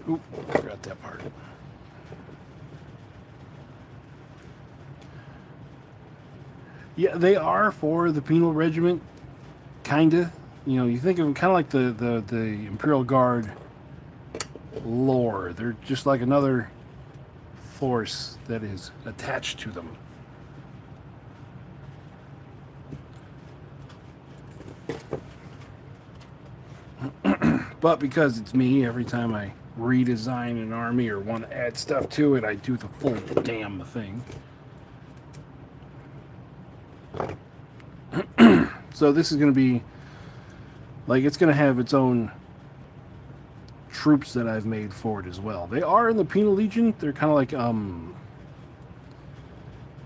Oop, forgot that part. Yeah, they are for the penal regiment, kinda. You know, you think of them kind of like the Imperial Guard lore. They're just like another force that is attached to them. But because it's me, every time I redesign an army or want to add stuff to it, I do the full damn thing. So this is going to be, like, it's going to have its own troops that I've made for it as well. They are in the Penal Legion. They're kind of like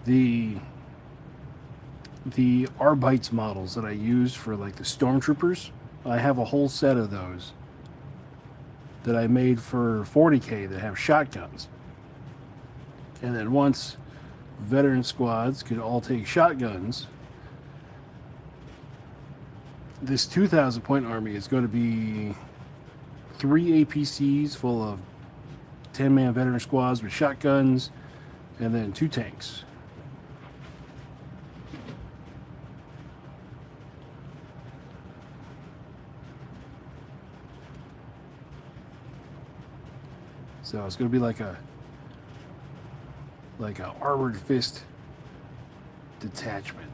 the Arbites models that I use for, like, the Stormtroopers. I have a whole set of those that I made for 40K that have shotguns. And then once veteran squads could all take shotguns, this 2,000 point army is going to be 3 APCs full of 10-man veteran squads with shotguns, and then 2 tanks. So it's going to be like a armored fist detachment.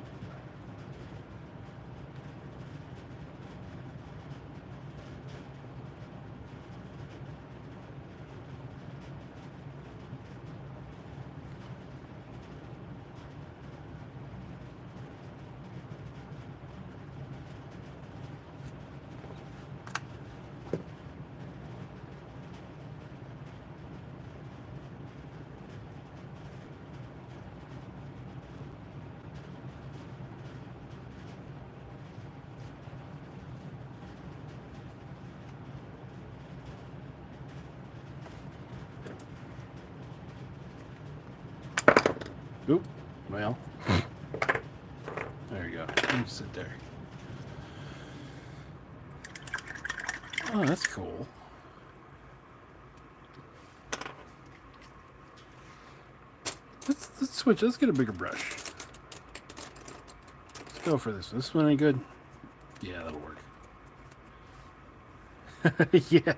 Oop, well, there you go. You sit there. Oh, that's cool. Let's switch. Let's get a bigger brush. Let's go for this. This one ain't good. Yeah, that'll work. Yeah.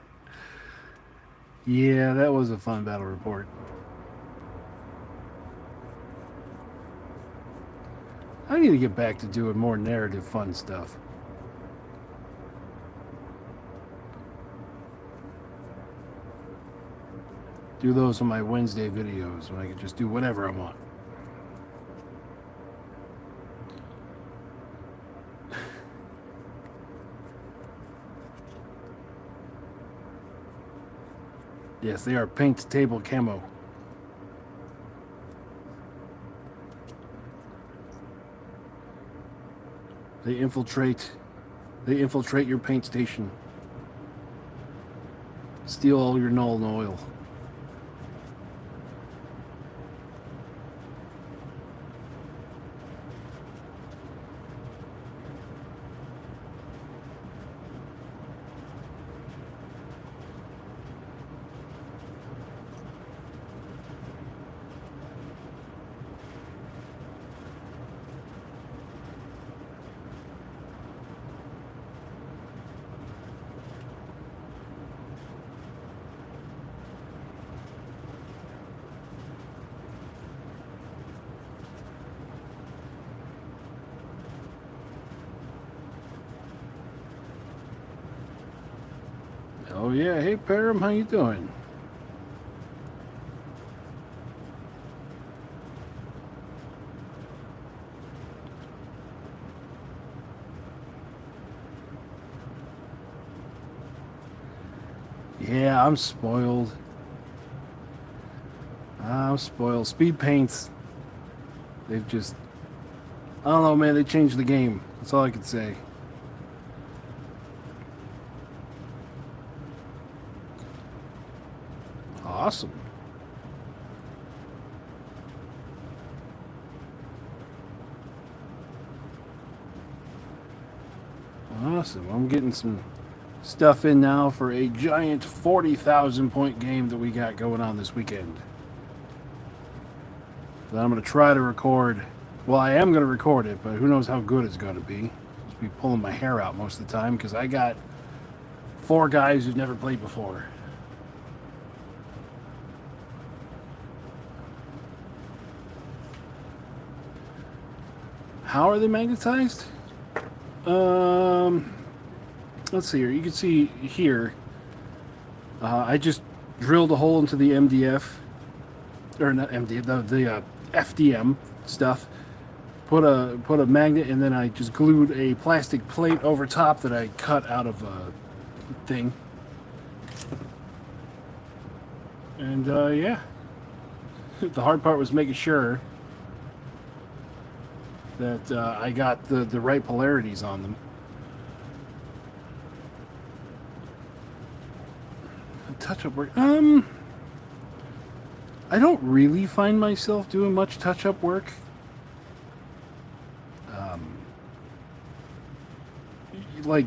Yeah, that was a fun battle report. I need to get back to doing more narrative fun stuff. Do those on my Wednesday videos when I can just do whatever I want. Yes, they are paint table camo. They infiltrate your paint station. Steal all your null and oil. Oh yeah, hey Param, how you doing? Yeah, I'm spoiled. I'm spoiled. Speed paints, they've just... I don't know, man, they changed the game. That's all I can say. Awesome. Awesome. I'm getting some stuff in now for a giant 40,000 point game that we got going on this weekend. That I'm going to try to record. Well, I am going to record it, but who knows how good it's going to be. Just be pulling my hair out most of the time because I got 4 guys who've never played before. How are they magnetized? Let's see here. You can see here. I just drilled a hole into the MDF, or not MDF, the FDM stuff. Put a magnet, and then I just glued a plastic plate over top that I cut out of a thing. And yeah, the hard part was making sure that I got the right polarities on them. Touch-up work. I don't really find myself doing much touch-up work. Like,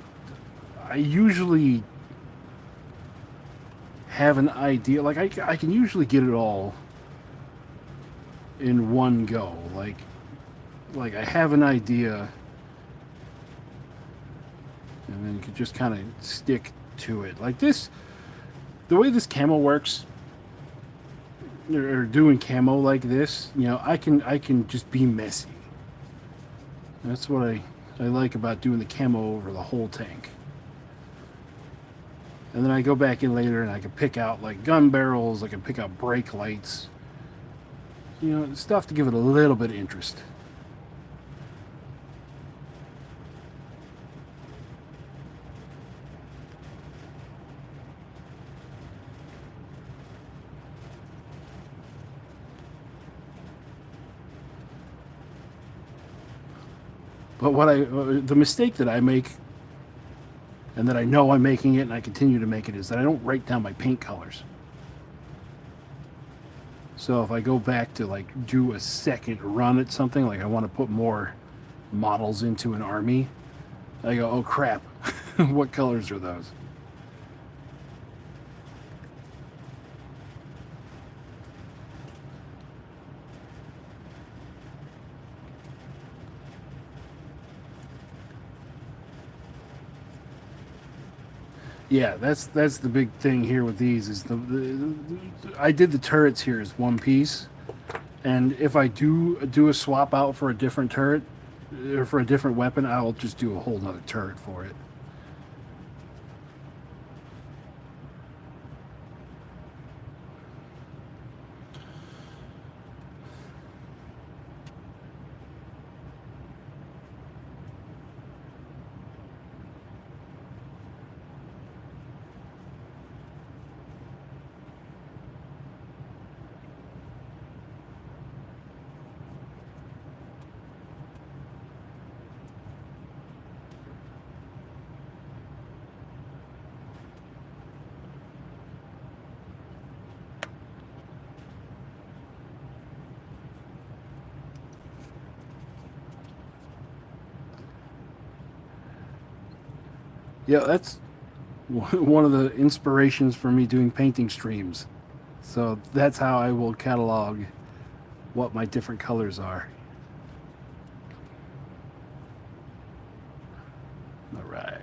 I usually have an idea. Like, I can usually get it all in one go. Like I have an idea, and then you can just kind of stick to it. Like this, the way this camo works, or doing camo like this, you know, I can just be messy. That's what I like about doing the camo over the whole tank. And then I go back in later and I can pick out like gun barrels, I can pick out brake lights, you know, stuff to give it a little bit of interest. But the mistake that I make, and that I know I'm making it and I continue to make it, is that I don't write down my paint colors. So if I go back to like do a second run at something, like I want to put more models into an army, I go, oh crap, what colors are those? Yeah, that's the big thing here with these is I did the turrets here as one piece, and if I do a swap out for a different turret or for a different weapon, I'll just do a whole nother turret for it. Yeah, that's one of the inspirations for me doing painting streams. So that's how I will catalog what my different colors are. All right.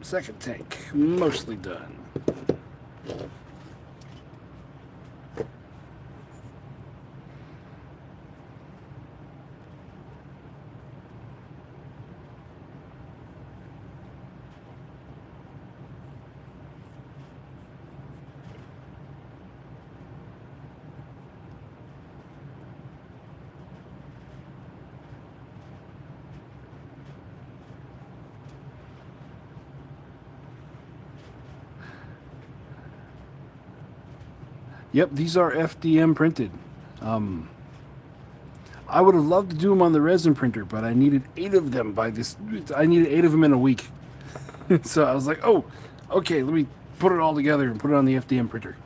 Second tank, mostly done. Yep, these are FDM printed. I would have loved to do them on the resin printer, but I needed 8 of them by this. I needed 8 of them in a week. So I was like, oh, okay, let me put it all together and put it on the FDM printer.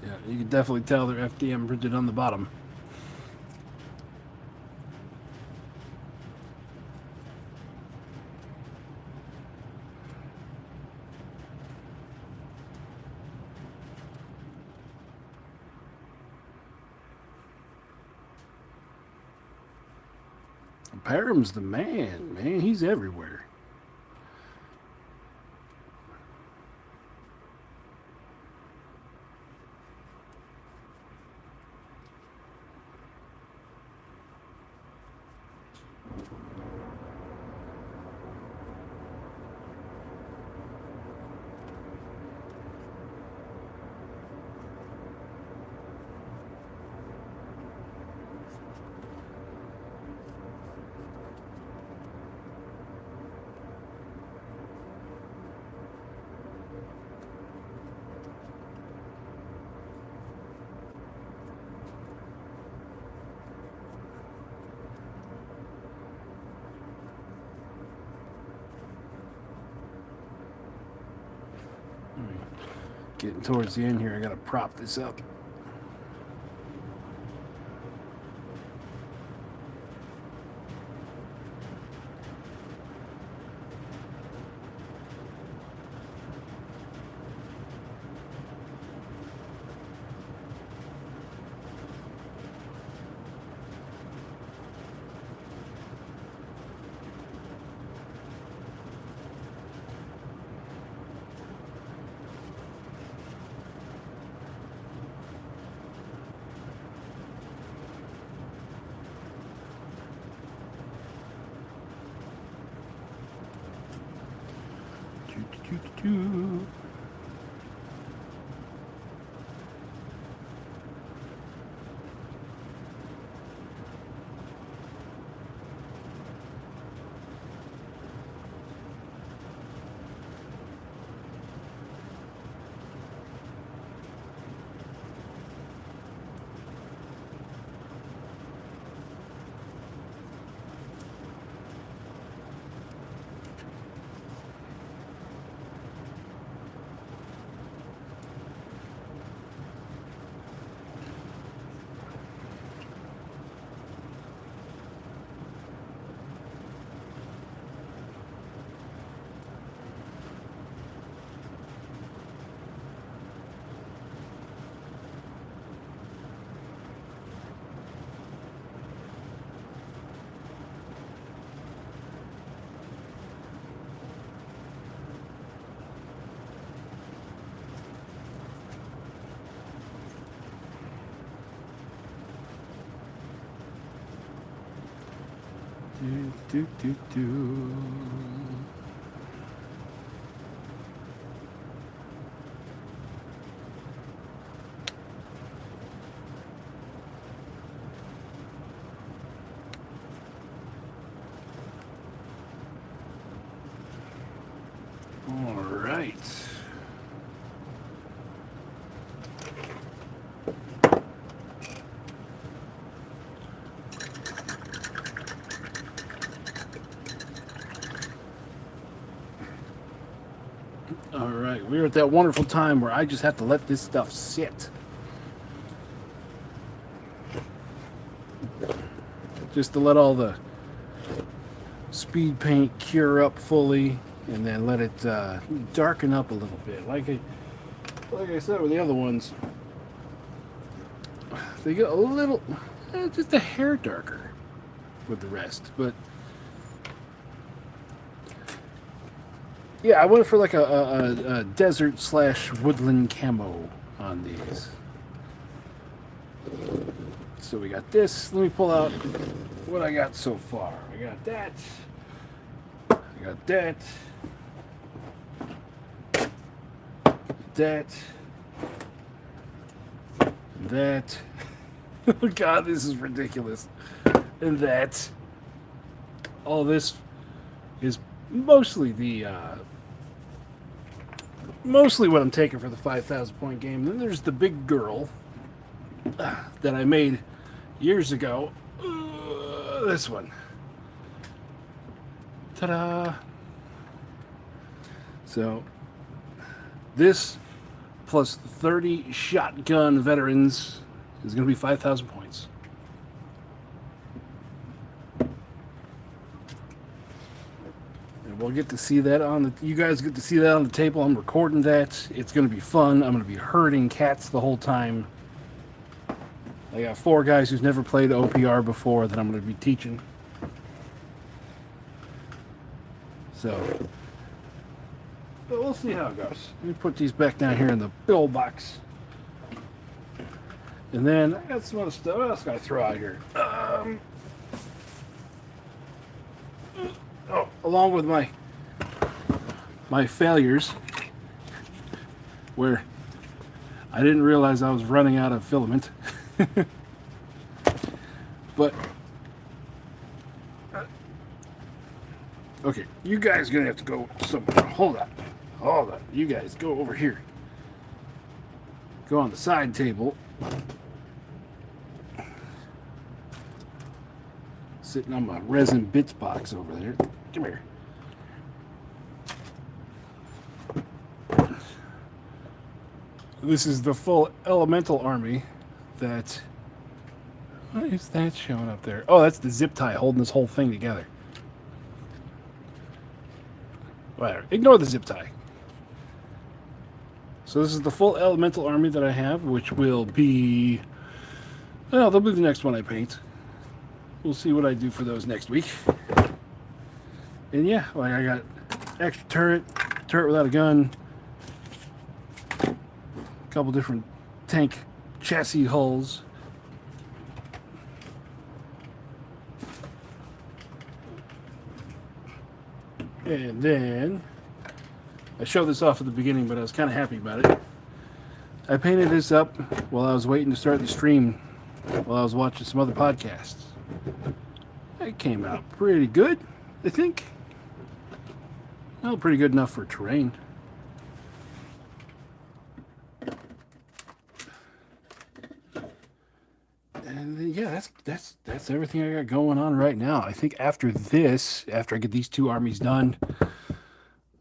Yeah, you can definitely tell they're FDM printed on the bottom. Parham's the man, man. He's everywhere. Getting towards the end here, I gotta prop this up. Do, do, do. All right. All right, we're at that wonderful time where I just have to let this stuff sit. Just to let all the speed paint cure up fully and then let it darken up a little bit. Like I said with the other ones, they get a little, just a hair darker with the rest, but yeah, I went for like a desert / woodland camo on these. So we got this. Let me pull out what I got so far. I got that. I got that. That. That. Oh God, this is ridiculous. And that. all this is mostly mostly what I'm taking for the 5,000 point game. Then there's the big girl that I made years ago. This one. Ta-da! So this plus 30 shotgun veterans is going to be 5,000 points. And we'll get to see that on the... You guys get to see that on the table. I'm recording that. It's going to be fun. I'm going to be herding cats the whole time. I got 4 guys who's never played OPR before that I'm going to be teaching. So... But we'll see how it goes. Let me put these back down here in the bill box. And then I got some other stuff. What else can I throw out here? Along with my failures, where I didn't realize I was running out of filament. But okay, you guys are gonna have to go somewhere. Hold on. You guys go over here. Go on the side table. Sitting on my resin bits box over there. Come here. This is the full elemental army that... What is that showing up there? Oh, that's the zip tie holding this whole thing together. Whatever. Ignore the zip tie. So this is the full elemental army that I have, which will be... Well, they'll be the next one I paint. We'll see what I do for those next week. And yeah, like I got extra turret without a gun, a couple different tank chassis hulls. And then, I showed this off at the beginning, but I was kind of happy about it. I painted this up while I was waiting to start the stream, while I was watching some other podcasts. It came out pretty good, I think. Well, pretty good enough for terrain. And yeah, that's everything I got going on right now. I think after this, after I get these 2 armies done,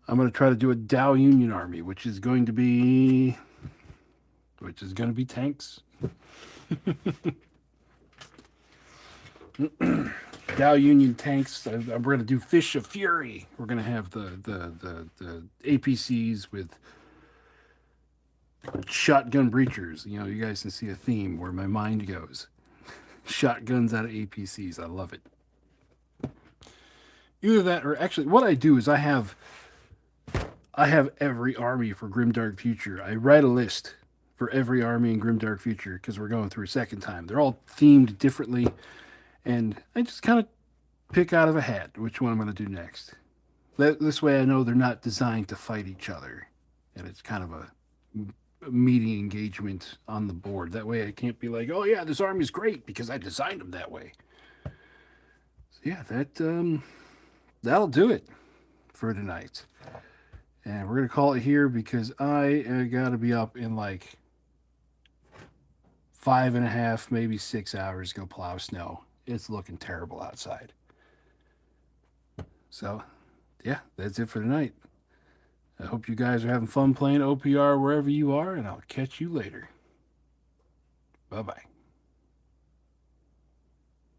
I'm going to try to do a Dow Union army, which is going to be tanks. Dow Union tanks. We're going to do Fish of Fury. We're going to have the APCs with shotgun breachers. You know, you guys can see a theme where my mind goes. Shotguns out of APCs. I love it. Either that, or actually, what I do is I have every army for Grimdark Future. I write a list for every army in Grimdark Future because we're going through a second time. They're all themed differently, and I just kind of pick out of a hat which one I'm going to do next. This way I know they're not designed to fight each other, and it's kind of a meeting engagement on the board. That way I can't be like, oh yeah, this army's great because I designed them that way. So yeah, that'll do it for tonight. And we're going to call it here because I got to be up in like 5.5, maybe 6 hours, go plow snow. It's looking terrible outside. So, yeah, that's it for tonight. I hope you guys are having fun playing OPR wherever you are, and I'll catch you later. Bye-bye.